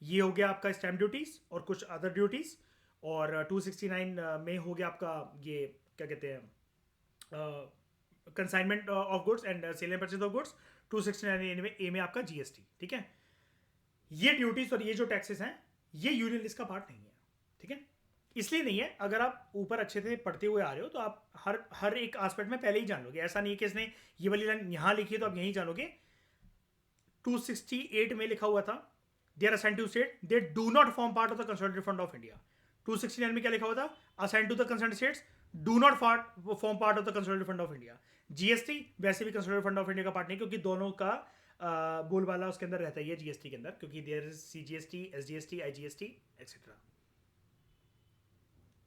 ये हो गया आपका स्टैम्प ड्यूटीज और कुछ अदर ड्यूटीज। और 269 में हो गया आपका ये क्या कहते हैं, consignment of goods and sale and purchase of goods. 269A में आपका जीएसटी। ठीक है, ये ड्यूटीज और ये जो टैक्सेस हैं ये यूनियन लिस्ट का पार्ट नहीं है। ठीक है, इसलिए नहीं है, अगर आप ऊपर अच्छे से पढ़ते हुए आ रहे हो तो आप हर एक एस्पेक्ट में पहले ही जान लोगे। ऐसा नहीं है कि इसने ये वाली लाइन यहां लिखी है तो आप यहीं जानोगे। 268 में लिखा हुआ था they are assigned to state, they do not form part of the consolidated fund of India. 269 में क्या लिखा हुआ था? Assigned to the concern states do not form part of the consolidated fund of India. GST वैसे भी consolidated fund of India का part नहीं, क्योंकि दोनों का बोलबाला उसके अंदर रहता ही है जीएसटी के अंदर, क्योंकि there is CGST, SGST, IGST etcetera.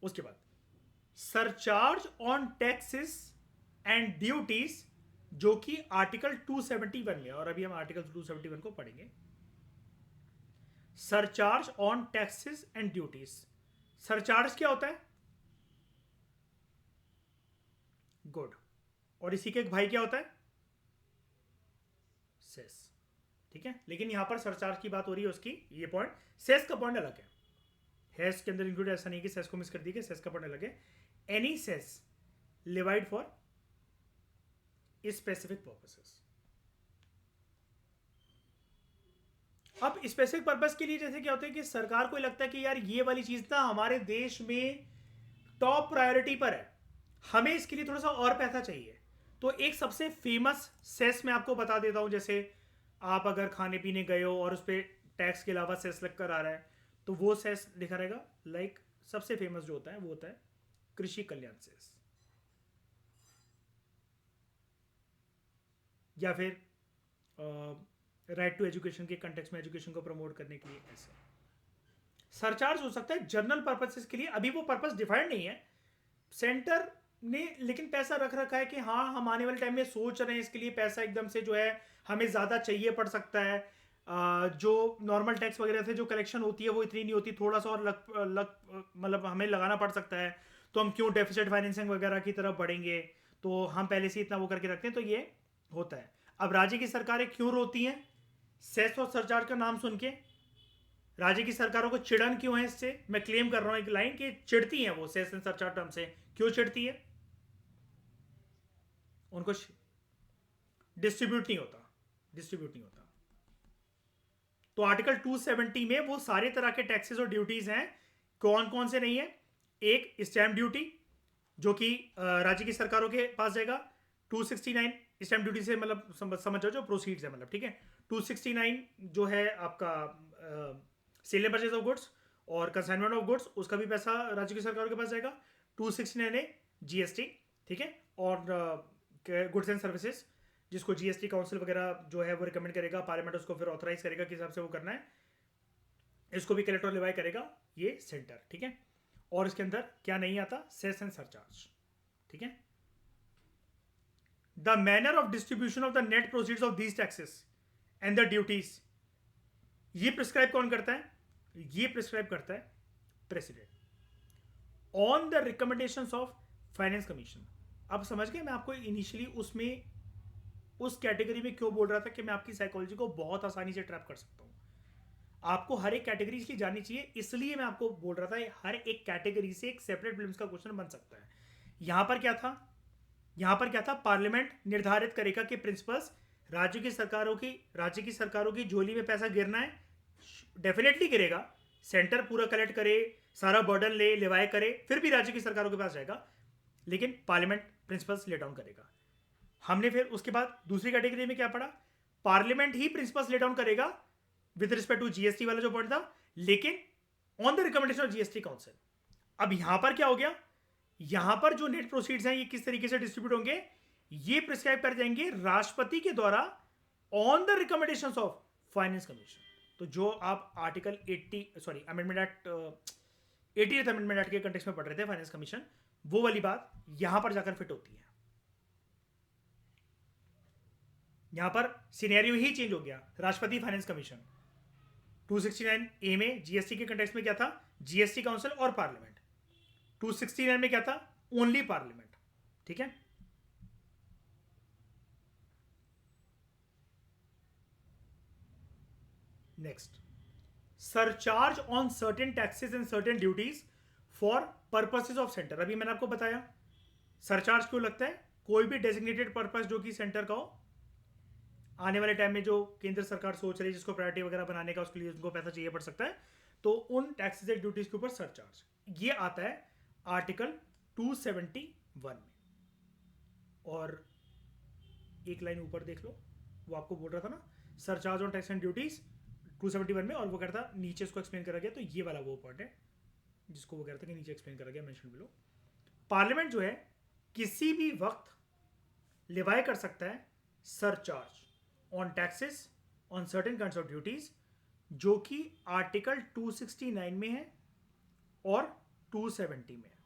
उसके बाद surcharge on taxes and duties, जो कि आर्टिकल 271 में, और अभी हम आर्टिकल 271 को पढ़ेंगे। Surcharge on taxes and duties, surcharge क्या होता है? गुड। और इसी के एक भाई क्या होता है? सेस। ठीक है, लेकिन यहां पर सरचार्ज की बात हो रही है उसकी, ये पॉइंट, सेस का पॉइंट अलग है। हैस के अंदर इंक्लूड, ऐसा नहीं कि सेस को मिस कर दी, सेस का पॉइंट अलग है। Any cess levied for specific purposes. अब स्पेसिफिक पर्पस के लिए जैसे क्या होता है कि सरकार को लगता है कि यार ये वाली चीज ना हमारे देश में टॉप प्रायोरिटी पर है, हमें इसके लिए थोड़ा सा और पैसा चाहिए। तो एक सबसे फेमस सेस मैं आपको बता देता हूं। जैसे आप अगर खाने पीने गए हो और उस पर टैक्स के अलावा सेस लग कर आ रहा है, तो वो सेस लिखा रहेगा। लाइक सबसे फेमस जो होता है वो होता है कृषि कल्याण सेस, या फिर राइट टू एजुकेशन के कंटेक्स्ट में एजुकेशन को प्रमोट करने के लिए ऐसे सरचार्ज हो सकता है जनरल पर्पसेस के लिए। अभी वो पर्पस डिफाइंड नहीं है सेंटर ने, लेकिन पैसा रख रखा है कि हाँ हम आने वाले टाइम में सोच रहे हैं इसके लिए पैसा एकदम से जो है हमें ज़्यादा चाहिए पड़ सकता है। जो नॉर्मल टैक्स वगैरह से जो कलेक्शन होती है वो इतनी नहीं होती, थोड़ा सा और मतलब हमें लगाना पड़ सकता है। तो हम क्यों डेफिसिट फाइनेंसिंग वगैरह की तरफ बढ़ेंगे, तो हम पहले से इतना वो करके रखते हैं, तो ये होता है। अब राज्य की सरकारें क्यों रोती हैं सेस और सरचार्ज का नाम सुन के? राज्य की सरकारों को चिड़न क्यों है इससे? मैं क्लेम कर रहा हूं एक लाइन कि चिढ़ती हैं वो सेस एंड सरचार्ज टर्म से। क्यों चिढ़ती है? उनको डिस्ट्रीब्यूट नहीं होता, डिस्ट्रीब्यूट नहीं होता। तो आर्टिकल 270 में वो सारे तरह के टैक्सेस और ड्यूटीज हैं। कौन कौन से नहीं है? एक स्टैंप ड्यूटी, जो कि राज्य की सरकारों के पास जाएगा। 269 स्टैंप ड्यूटी से मतलब समझ जाओ जो प्रोसीड्स है, मतलब ठीक है। 269 जो है आपका sale and purchase of goods और कंसाइनमेंट ऑफ गुड्स, उसका भी पैसा राज्य की सरकारों के पास जाएगा। 269 है जीएसटी, ठीक है, और गुड्स एंड सर्विसेज, जिसको जीएसटी काउंसिल वगैरह जो है वो रिकमेंड करेगा, पार्लियामेंट उसको फिर ऑथराइज करेगा किस हिसाब से वो करना है, इसको भी कलेक्टर लिवाई करेगा ये सेंटर, ठीक है। और इसके अंदर क्या नहीं आता? सेस एंड सरचार्ज, ठीक है। The manner of distribution of the net proceeds of these taxes and the duties, ये प्रिस्क्राइब कौन करता है? ये प्रिस्क्राइब करता है president on the recommendations of finance commission. अब समझ गए मैं आपको इनिशियली उसमें उस कैटेगरी में क्यों बोल रहा था कि मैं आपकी साइकोलॉजी को बहुत आसानी से ट्रैप कर सकता हूं। आपको हर एक कैटेगरी इसलिए जाननी चाहिए, इसलिए मैं आपको बोल रहा था हर एक कैटेगरी से एक सेपरेट फिल्म्स का क्वेश्चन बन सकता है। यहां पर क्या था? यहां पर क्या था? पार्लियामेंट निर्धारित करेगा कि प्रिंसिपल्स राज्य की सरकारों की झोली में पैसा गिरना है, डेफिनेटली गिरेगा। सेंटर पूरा कलेक्ट करे, सारा बर्डन लिवाए करे, फिर भी राज्य की सरकारों के पास जाएगा, लेकिन पार्लियामेंट प्रिंसिपल्स ले डाउन करेगा। हमने फिर उसके बाद दूसरी कैटेगरी में क्या पढ़ा? पार्लियामेंट ही प्रिंसिपल्स ले डाउन करेगा विद रिस्पेक्ट टू जीएसटी वाला जो पॉइंट था, लेकिन on the recommendation of GST council. अब यहां पर क्या हो गया? यहां पर जो नेट प्रोसीड्स हैं ये किस तरीके से डिस्ट्रीब्यूट होंगे, ये प्रिस्क्राइब कर जाएंगे राष्ट्रपति के द्वारा on the recommendation of finance commission. तो जो आप article 80 amendment act 80th amendment act के कंटेक्स्ट में पढ़ रहे थे फाइनेंस कमीशन, वो वाली बात यहां पर जाकर फिट होती है। यहां पर सिनेरियो ही चेंज हो गया। राष्ट्रपति फाइनेंस कमीशन 269 ए में जीएसटी के कंटेक्स्ट में क्या था? जीएसटी काउंसिल और पार्लियामेंट। 269 में क्या था? ओनली पार्लियामेंट, ठीक है। Next, surcharge on certain taxes and certain duties for purposes of centre. अभी मैंने आपको बताया सरचार्ज क्यों लगता है। कोई भी डेजिग्नेटेड पर्पस जो कि सेंटर का हो, आने वाले टाइम में जो केंद्र सरकार सोच रही है जिसको प्रायोरिटी वगैरह बनाने का, उसके लिए उनको पैसा चाहिए पड़ सकता है, तो उन टैक्सेस एंड ड्यूटीज के ऊपर सरचार्ज ये आता है आर्टिकल 271 में। और एक लाइन ऊपर देख लो, वो आपको बोल रहा था ना, surcharge on tax and duties 271 में, और वो कह रहा था नीचे इसको एक्सप्लेन करा गया, तो ये वाला वो पॉइंट है जिसको वो कह रहा था कि नीचे एक्सप्लेन करा गया, मेंशन बिलो। पार्लियामेंट जो है किसी भी वक्त लिवाई कर सकता है surcharge on taxes on certain kinds of duties, जो कि आर्टिकल 269 में है और 270 में है।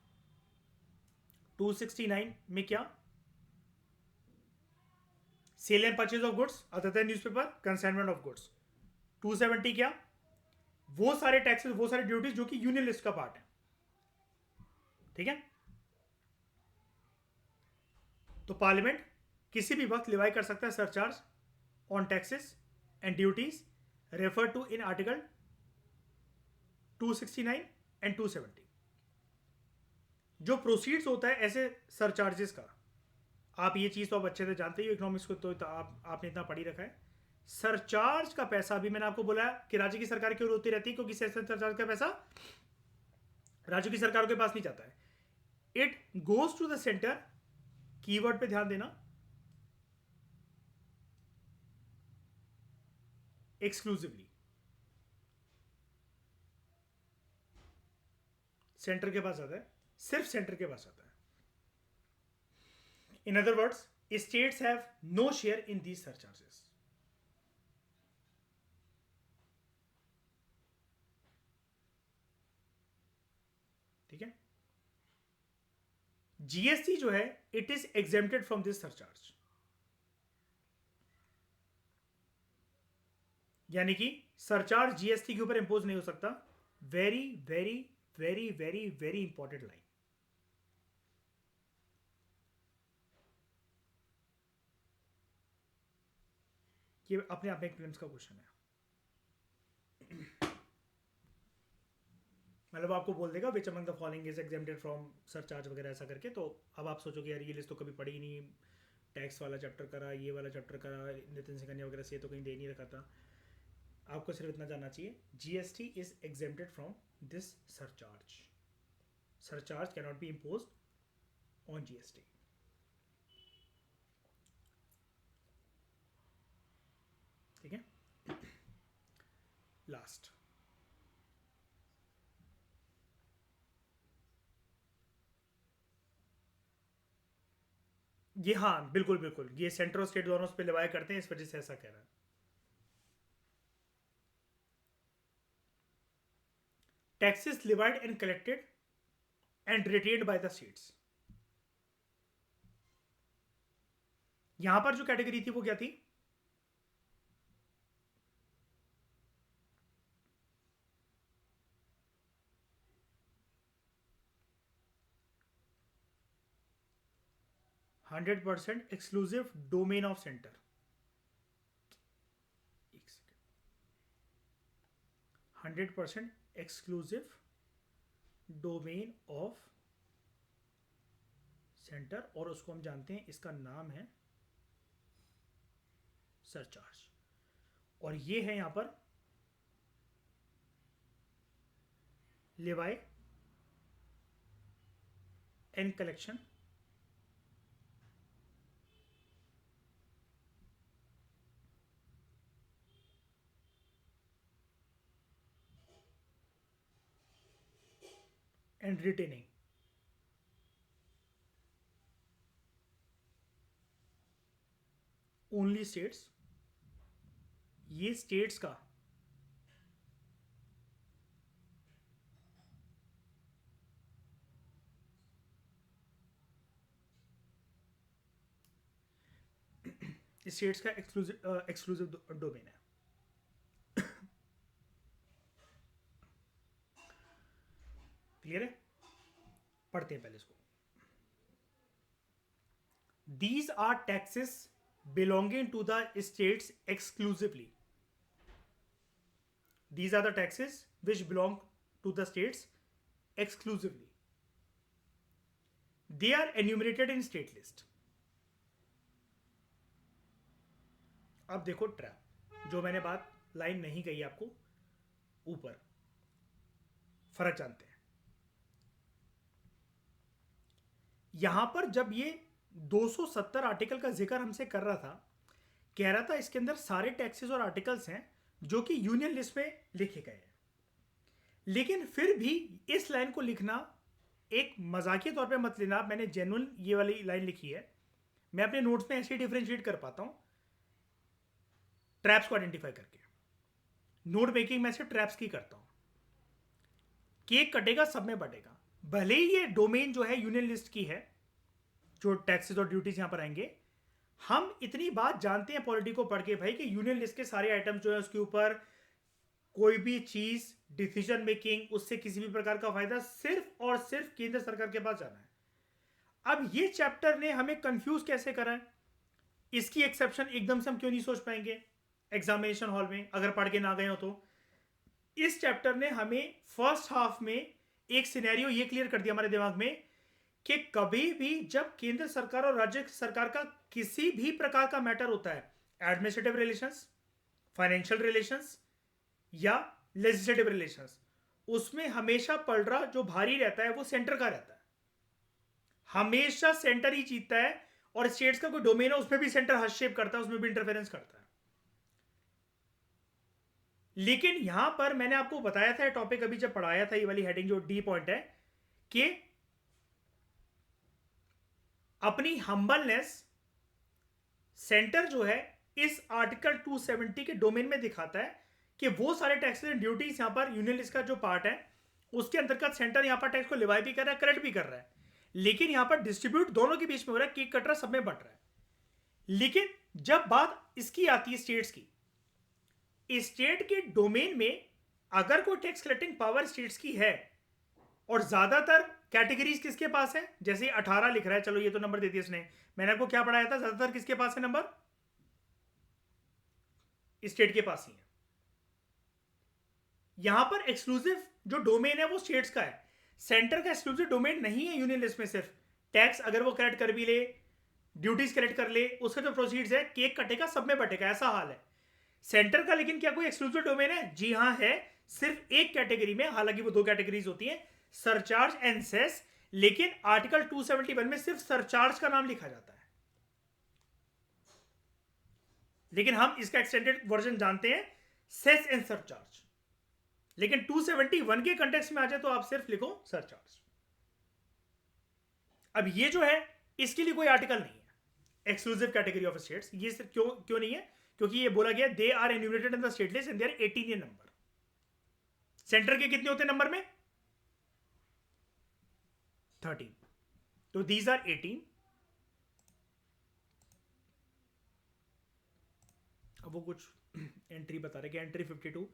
269 में क्या? Sale and purchase of goods other than newspaper, consignment of goods. 270 क्या? वो सारे टैक्सेस, वो सारे ड्यूटीज जो कि यूनियन लिस्ट का पार्ट है। ठीक है, तो पार्लियामेंट किसी भी वक्त लिवाई कर सकता है surcharge on taxes and duties refer to in article 269 and 270। जो प्रोसीड्स होता है ऐसे सरचार्जेस का, आप ये चीज़ तो आप अच्छे से जानते ही हो इकोनॉमिक्स को, तो आपने इतना पढ़ी रखा है। सरचार्ज का पैसा, अभी मैंने आपको बोला कि राज्य की सरकार क्यों रोती रहती है, क्योंकि सरचार्ज का पैसा राज्यों की सरकारों के पास नहीं जाता है, it goes to the centre. Keyword पे ध्यान देना, एक्सक्लूसिवली सेंटर के पास आता है, सिर्फ सेंटर के पास आता है। In other words, states have no share in these surcharges. ठीक है, जीएसटी जो है it is exempted from this surcharge, यानी कि सरचार्ज जीएसटी के ऊपर इंपोज नहीं हो सकता। Very very very very very important line. ये अपने आप में एक प्रीलिम्स का क्वेश्चन है, मतलब आपको बोल देगा which among the following is exempted from surcharge वगैरह ऐसा करके, तो अब आप सोचोगे यार ये लिस्ट तो कभी पढ़ी ही नहीं, टैक्स वाला चैप्टर करा, ये वाला चैप्टर करा, नितिन सिंघानिया वगैरह से तो कहीं दे नहीं रखा था। आपको सिर्फ इतना जानना चाहिए, GST is exempted from this surcharge. Surcharge cannot be imposed on GST. ठीक है, लास्ट ये, हाँ बिल्कुल बिल्कुल, ये सेंटर और स्टेट दोनों पे लिवाया करते हैं, इस वजह से ऐसा कह रहा है। Taxes levied and collected and retained by the states. यहां पर जो कैटेगरी थी वो क्या थी? Hundred percent exclusive domain of centre. एक second, 100% exclusive domain of centre, और उसको हम जानते हैं, इसका नाम है सरचार्ज। और ये है यहां पर Levi and collection and retaining. Only states, ये स्टेट्स का स्टेट्स का एक्सक्लूसिव डोमेन है। क्लियर है? पढ़ते हैं पहले इसको। These are taxes belonging to the states exclusively. These are the taxes which belong to the states exclusively. They are enumerated in state list. अब देखो ट्रैप, जो मैंने बात लाइन नहीं कही आपको ऊपर, फर्क जानते हैं। यहां पर जब ये 270 आर्टिकल का जिक्र हमसे कर रहा था, कह रहा था इसके अंदर सारे टैक्सेस और आर्टिकल्स हैं जो कि यूनियन लिस्ट में लिखे गए हैं। लेकिन फिर भी इस लाइन को लिखना एक मजाकिया तौर पे मत लेना, मैंने जेन्युइन ये वाली लाइन लिखी है। मैं अपने नोट्स में ऐसे डिफरेंशिएट कर पाता हूं ट्रैप्स को आइडेंटिफाई करके। नोट मेकिंग में से ट्रैप्स की करता हूं। केक कटेगा सब में बटेगा। भले ही ये डोमेन जो है यूनियन लिस्ट की है, जो टैक्सेस और ड्यूटीज यहां पर आएंगे, हम इतनी बात जानते हैं पॉलिटी को पढ़ के भाई कि यूनियन लिस्ट के सारे आइटम जो है उसके ऊपर कोई भी चीज डिसीजन मेकिंग, उससे किसी भी प्रकार का फायदा सिर्फ और सिर्फ केंद्र सरकार के पास जाना है। अब ये चैप्टर ने हमें कंफ्यूज कैसे करा है, इसकी एक्सेप्शन एकदम से हम क्यों नहीं सोच पाएंगे एग्जामिनेशन हॉल में अगर पढ़ के ना गए हो तो। इस चैप्टर ने हमें फर्स्ट हाफ में एक सिनेरियो ये क्लियर कर दिया हमारे दिमाग में कि कभी भी जब केंद्र सरकार और राज्य सरकार का किसी भी प्रकार का मैटर होता है, एडमिनिस्ट्रेटिव रिलेशंस, फाइनेंशियल रिलेशंस या लेजिस्लेटिव रिलेशंस, उसमें हमेशा पलड़ा जो भारी रहता है वो सेंटर का रहता है। हमेशा सेंटर ही जीतता है, और स्टेट्स का कोई डोमेन है उसमें भी सेंटर हस्तक्षेप करता है, उसमें भी इंटरफेरेंस करता है। लेकिन यहां पर मैंने आपको बताया था टॉपिक अभी जब पढ़ाया था, ये वाली हेडिंग जो डी पॉइंट है कि अपनी हम्बलनेस सेंटर जो है इस आर्टिकल 270 के डोमेन में दिखाता है कि वो सारे टैक्सेस एंड ड्यूटीज यहां पर यूनियन लिस्ट का जो पार्ट है उसके अंतर्गत सेंटर यहां पर टैक्स को लिवाई भी कर रहा है, कलेक्ट भी कर रहा है। लेकिन यहां पर डिस्ट्रीब्यूट दोनों के बीच में हो रहा है, केक कट रहा, सब में बट रहा है। लेकिन जब बात इसकी आती है स्टेट्स की, स्टेट के डोमेन में अगर कोई टैक्स कलेक्टिंग पावर स्टेट्स की है और ज्यादातर कैटेगरीज किसके पास है, जैसे 18 लिख रहा है, चलो ये तो नंबर दे दिया इसने, मैंने आपको क्या पढ़ाया था, ज्यादातर किसके पास है नंबर, स्टेट के पास ही है। यहां पर एक्सक्लूसिव जो डोमेन है वो स्टेट्स का है, सेंटर का एक्सक्लूसिव डोमेन नहीं है यूनियन लिस्ट में। सिर्फ टैक्स अगर वो कलेक्ट कर भी ले, ड्यूटीज कलेक्ट कर ले, उसका जो प्रोसीड्स है केक कटेगा सब में बटेगा, ऐसा हाल है सेंटर का। लेकिन क्या कोई एक्सक्लूसिव डोमेन है? जी हां है, सिर्फ एक कैटेगरी में, हालांकि वो दो कैटेगरीज होती हैं, सरचार्ज एंड सेस। लेकिन आर्टिकल 271 में सिर्फ सरचार्ज का नाम लिखा जाता है। लेकिन हम इसका एक्सटेंडेड वर्जन जानते हैं, सेस एंड सरचार्ज। लेकिन 271 के कंटेक्स्ट में आ जाए तो आप सिर्फ लिखो सरचार्ज। अब ये जो है इसके लिए कोई आर्टिकल नहीं है एक्सक्लूसिव कैटेगरी ऑफ स्टेट्स। ये सिर्फ क्यों क्यों नहीं है? क्योंकि ये बोला गया they are enumerated in the state list and they are 18 in number. Centre के कितने होते हैं नंबर में? 13। तो दीज आर 18। अब वो कुछ एंट्री बता रहे कि entry 52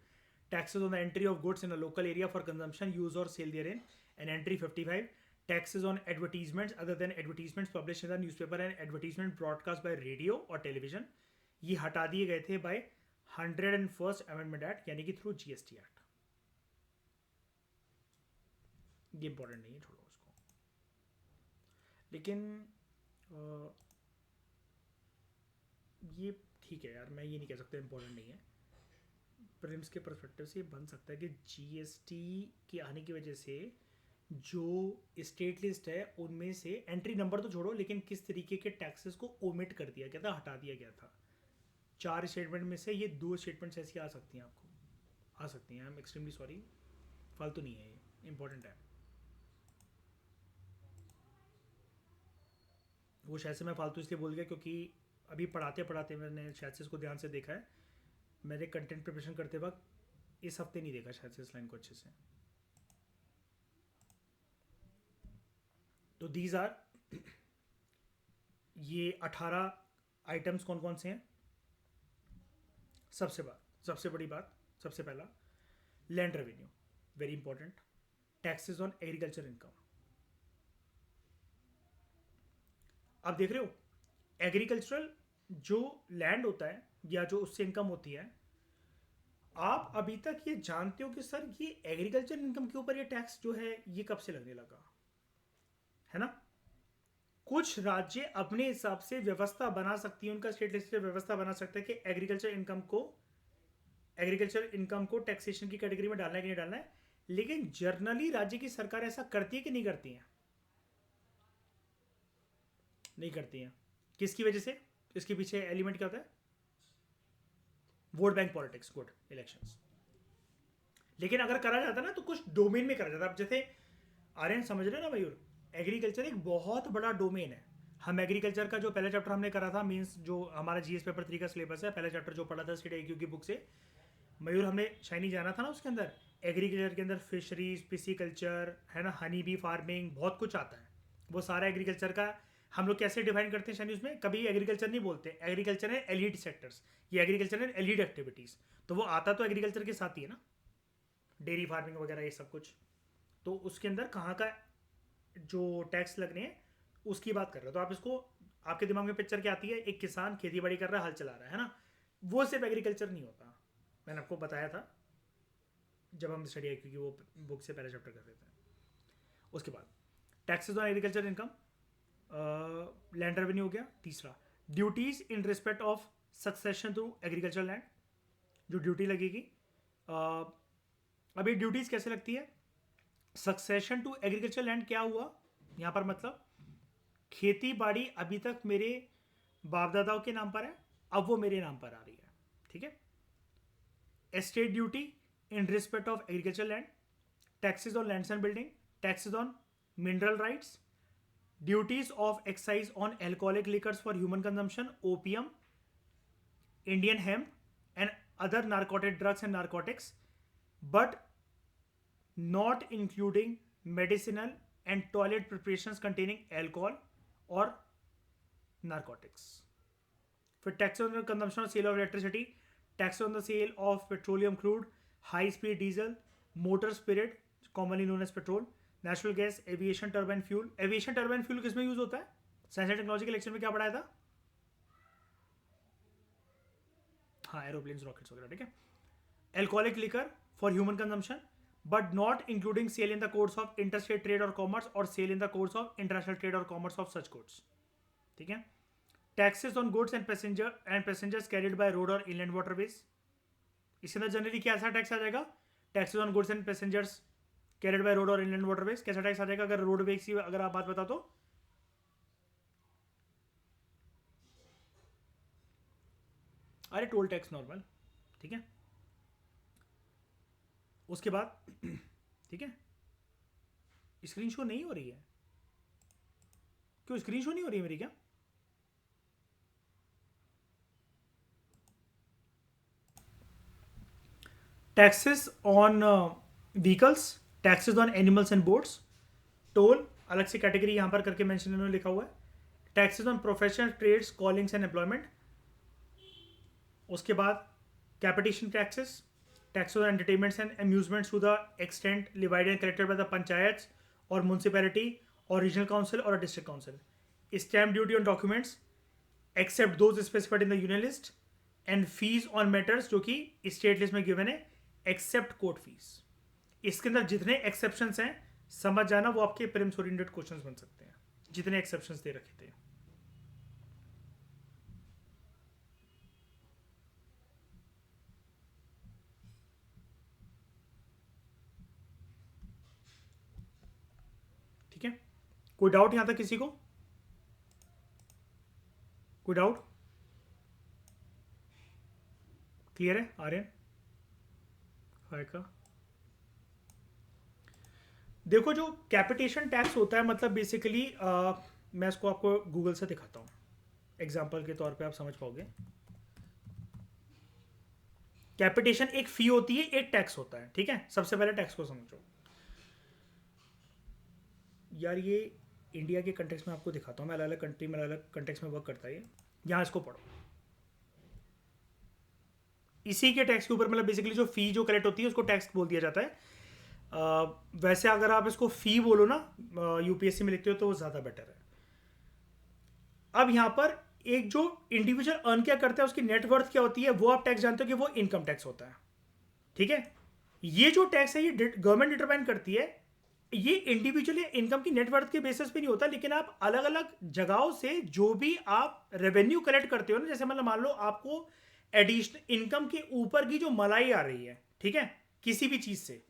taxes on the entry of goods in a local area for consumption, use or sale therein, and entry 55 taxes on advertisements other than advertisements published in the newspaper and advertisement broadcast by radio or television, ये हटा दिए गए थे bye 101st amendment act, यानी कि through GST act. ये important नहीं है, छोड़ो उसको। लेकिन ये ठीक है यार, मैं ये नहीं कह सकता इंपॉर्टेंट नहीं है। प्रिम्स के परस्पेक्टिव से ये बन सकता है कि जीएसटी के आने की वजह से जो स्टेट लिस्ट है उनमें से एंट्री नंबर तो छोड़ो, लेकिन किस तरीके के टैक्सेस को ओमिट कर दिया गया था, हटा दिया गया था। 4 स्टेटमेंट में से ये 2 स्टेटमेंट्स ऐसी आ सकती हैं, आपको आ सकती हैं। आई एम एक्सट्रीमली सॉरी, फालतू नहीं है, ये इंपॉर्टेंट है। वो शायद से मैं फालतू इसलिए बोल गया क्योंकि अभी पढ़ाते पढ़ाते मैंने शायद से इसको ध्यान से देखा है। मैंने कंटेंट प्रिपरेशन करते वक्त इस हफ्ते नहीं देखा शायद से इस लाइन को अच्छे से। तो दीज आर ये 18 आइटम्स कौन कौन से हैं? सबसे बड़ी बात, सबसे पहला land revenue, very important. Taxes on agriculture income. आप देख रहे हो एग्रीकल्चरल जो लैंड होता है या जो उससे इनकम होती है, आप अभी तक ये जानते हो कि सर ये एग्रीकल्चर इनकम के ऊपर ये टैक्स जो है ये कब से लगने लगा, है ना? कुछ राज्य अपने हिसाब से व्यवस्था बना सकती है, उनका स्टेट लेजिस्लेटिव व्यवस्था बना सकता है कि एग्रीकल्चर इनकम को टैक्सेशन की कैटेगरी में डालना है कि नहीं डालना है। लेकिन जर्नली राज्य की सरकार ऐसा करती है कि नहीं करती है? नहीं करती है। किसकी वजह से? इसके पीछे एलिमेंट क्या होता है? Vote bank politics, good, elections. लेकिन अगर करा जाता ना तो कुछ डोमेन में करा जाता। अब जैसे आर्यन समझ रहे हो ना मयूर, एग्रीकल्चर एक बहुत बड़ा डोमेन है। हम एग्रीकल्चर का जो पहला चैप्टर हमने करा था, मींस जो हमारा जीएस पेपर 3 का सिलेबस है, पहला चैप्टर जो पढ़ा था स्टेट आईक्यू की बुक से, मयूर हमने शाइनी जाना था ना, उसके अंदर एग्रीकल्चर के अंदर फिशरीज, पिसिकल्चर है ना, हनी बी फार्मिंग, बहुत कुछ आता है। वो सारा एग्रीकल्चर का हम लोग कैसे डिफाइन करते हैं शाइनी, उसमें कभी एग्रीकल्चर नहीं बोलते, एग्रीकल्चर है एलिड सेक्टर्स, ये एग्रीकल्चर है एलिड एक्टिविटीज़। तो वो आता तो एग्रीकल्चर के साथ ही है ना, डेयरी फार्मिंग वगैरह ये सब कुछ। तो उसके अंदर कहाँ का जो टैक्स लगने हैं उसकी बात कर रहे हो। तो आप इसको, आपके दिमाग में पिक्चर क्या आती है, एक किसान खेती बाड़ी कर रहा है, हल चला रहा है ना, वो सिर्फ एग्रीकल्चर नहीं होता। मैंने आपको बताया था जब हम स्टडी आई क्योंकि वो बुक से पहले चैप्टर कर रहे थे। उसके बाद taxes on agriculture income, land revenue हो गया। तीसरा, duties in respect of succession to agriculture land, जो ड्यूटी लगेगी। अभी ड्यूटीज कैसे लगती है, सक्सेशन टू एग्रीकल्चर लैंड क्या हुआ यहाँ पर, मतलब खेती बाड़ी अभी तक मेरे बाप दादाओं के नाम पर है, अब वो मेरे नाम पर आ रही है, ठीक है। Estate duty in respect of agriculture land, taxes on lands and building, taxes on mineral rights, duties of excise on alcoholic liquors for human consumption, opium, Indian hemp and other narcotic drugs and narcotics, but not including medicinal and toilet preparations containing alcohol or narcotics. फिर tax on the consumption or sale of electricity, tax on the sale of petroleum crude, high speed diesel, motor spirit commonly known as petrol, natural gas, aviation turbine fuel. aviation turbine fuel किसमें use होता है, science and technology के lecture में क्या पढ़ाया था, हाँ aeroplanes rockets वगैरह, ठीक है। Alcoholic liquor for human consumption but not including sale in the course of interstate trade or commerce or sale in the course of international trade or commerce of such goods, ठीक है। Taxes on goods and passengers carried by road और inland waterways, इसके अंदर generally क्या ऐसा tax आ जाएगा, taxes on goods and passengers carried by road और inland waterways, कैसा टैक्स आ जाएगा अगर रोडवेज की अगर आप बात बता तो, अरे टोल टैक्स नॉर्मल, ठीक है। उसके बाद ठीक है, स्क्रीन शो नहीं हो रही है, क्यों स्क्रीन शो नहीं हो रही है मेरी क्या, taxes on vehicles, taxes on animals and boats, toll अलग से कैटेगरी यहां पर करके मेंशन इन्होंने लिखा हुआ है, taxes on professional trades callings and employment. उसके बाद capitation taxes, taxes on entertainments and amusements to the extent levied and collected by the panchayats or municipality or regional council or a district council. Stamp duty on documents except those specified in the union list, and fees on matters जो कि state list में given है except court fees। इसके अंदर जितने exceptions हैं समझ जाना, वो आपके prelims oriented questions बन सकते हैं, जितने exceptions दे रखे थे। ठीक है, कोई डाउट यहां तक किसी को, कोई डाउट, क्लियर है आर्यन, हाय का। देखो जो कैपिटेशन टैक्स होता है, मतलब बेसिकली मैं इसको आपको गूगल से दिखाता हूँ एग्जाम्पल के तौर पे, आप समझ पाओगे। कैपिटेशन एक फी होती है, एक टैक्स होता है, ठीक है। सबसे पहले टैक्स को समझो यार, ये इंडिया के कंटेक्स्ट में आपको दिखाता हूँ मैं, अलग अलग कंट्री में अलग अलग कंटेक्स्ट में वर्क करता है। यहाँ इसको पढ़ो, इसी के टैक्स के ऊपर, मतलब बेसिकली जो फी जो कलेक्ट होती है उसको टैक्स बोल दिया जाता है। वैसे अगर आप इसको फी बोलो ना, यूपीएससी में लिखते हो तो वो ज़्यादा बेटर है। अब यहाँ पर एक जो इंडिविजुअल अर्न क्या करता है, उसकी नेटवर्थ क्या होती है, वो आप टैक्स जानते हो कि वो इनकम टैक्स होता है, ठीक है। ये जो टैक्स है ये गवर्नमेंट डिटरमाइन करती है, ये इंडिविजुअली इनकम की नेटवर्थ के बेसिस पे नहीं होता, लेकिन आप अलग अलग जगहों से जो भी आप रेवेन्यू कलेक्ट करते हो ना, जैसे मतलब मान लो आपको एडिशनल इनकम के ऊपर की जो मलाई आ रही है, ठीक है, किसी भी चीज से,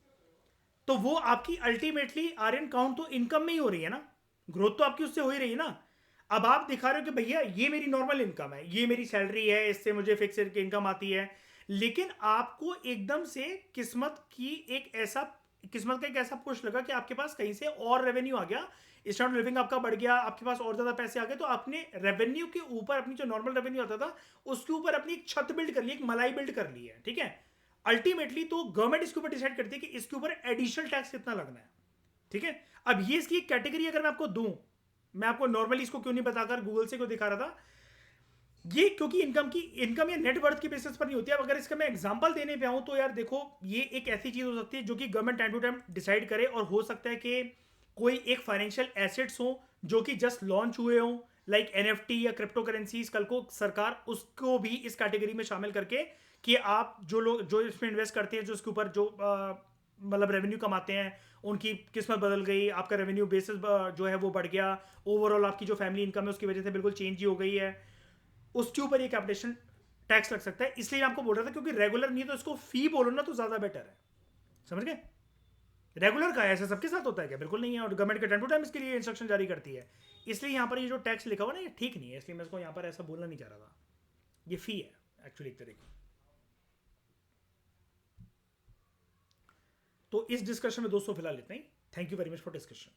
तो वो आपकी अल्टीमेटली आर्यन काउंट तो इनकम में ही हो रही है ना, ग्रोथ तो आपकी उससे हो ही रही है ना। अब आप दिखा रहे हो कि भैया ये मेरी नॉर्मल इनकम है, ये मेरी सैलरी है, इससे मुझे फिक्स इनकम आती है, लेकिन आपको एकदम से किस्मत का एक ऐसा पुश लगा कि आपके पास कहीं से और रेवेन्यू आ गया, स्टैंडर्ड ऑफ लिविंग आपका बढ़ गया, आपके पास और ज्यादा पैसे आ गए, तो आपने रेवेन्यू के ऊपर अपनी जो नॉर्मल रेवेन्यू आता था उसके ऊपर अपनी एक छत बिल्ड कर ली, एक मलाई बिल्ड कर ली है, ठीक है। अल्टीमेटली तो गवर्नमेंट इसके ऊपर डिसाइड करती है कि इसके ऊपर एडिशनल टैक्स कितना लगना है, ठीक है। अब ये इसकी एक कैटेगरी अगर मैं आपको दूं, मैं आपको नॉर्मली इसको क्यों नहीं बताकर गूगल से क्यों दिखा रहा था, ये क्योंकि इनकम या नेटवर्थ की बेसिस पर नहीं होती है। अब अगर इसका मैं एग्जांपल देने पे आऊं तो यार देखो, ये एक ऐसी चीज हो सकती है जो कि government time to time decide करे, और हो सकता है कि कोई एक फाइनेंशियल एसेट्स हो जो कि जस्ट लॉन्च हुए हों, लाइक एनएफटी या क्रिप्टो करेंसीज, कल को सरकार उसको भी इस कैटेगरी में शामिल करके कि आप जो लोग जो इसमें इन्वेस्ट करते हैं, जो इसके ऊपर जो मतलब रेवेन्यू कमाते हैं, उनकी किस्मत बदल गई, आपका रेवेन्यू बेसिस जो है वो बढ़ गया, ओवरऑल आपकी जो फैमिली इनकम है उसकी वजह से बिल्कुल चेंज ही हो गई है, उसके ऊपर ये कैपिटेशन टैक्स लग सकता है। इसलिए मैं आपको बोल रहा था, क्योंकि रेगुलर नहीं है तो इसको फी बोलो ना तो ज्यादा बेटर है, समझ गए। रेगुलर का है, ऐसा सबके साथ होता है क्या? बिल्कुल नहीं है, और गवर्नमेंट के टाइम टू टाइम इसके लिए इंस्ट्रक्शन जारी करती है। इसलिए यहाँ पर ये जो टैक्स लिखा हुआ ना, ये ठीक नहीं है, इसलिए मैं इसको यहाँ पर ऐसा बोलना नहीं चाह रहा था। ये फी है एक्चुअली एक तरह की। तो इस डिस्कशन में दोस्तों फिलहाल इतना ही। Thank you very much for discussion.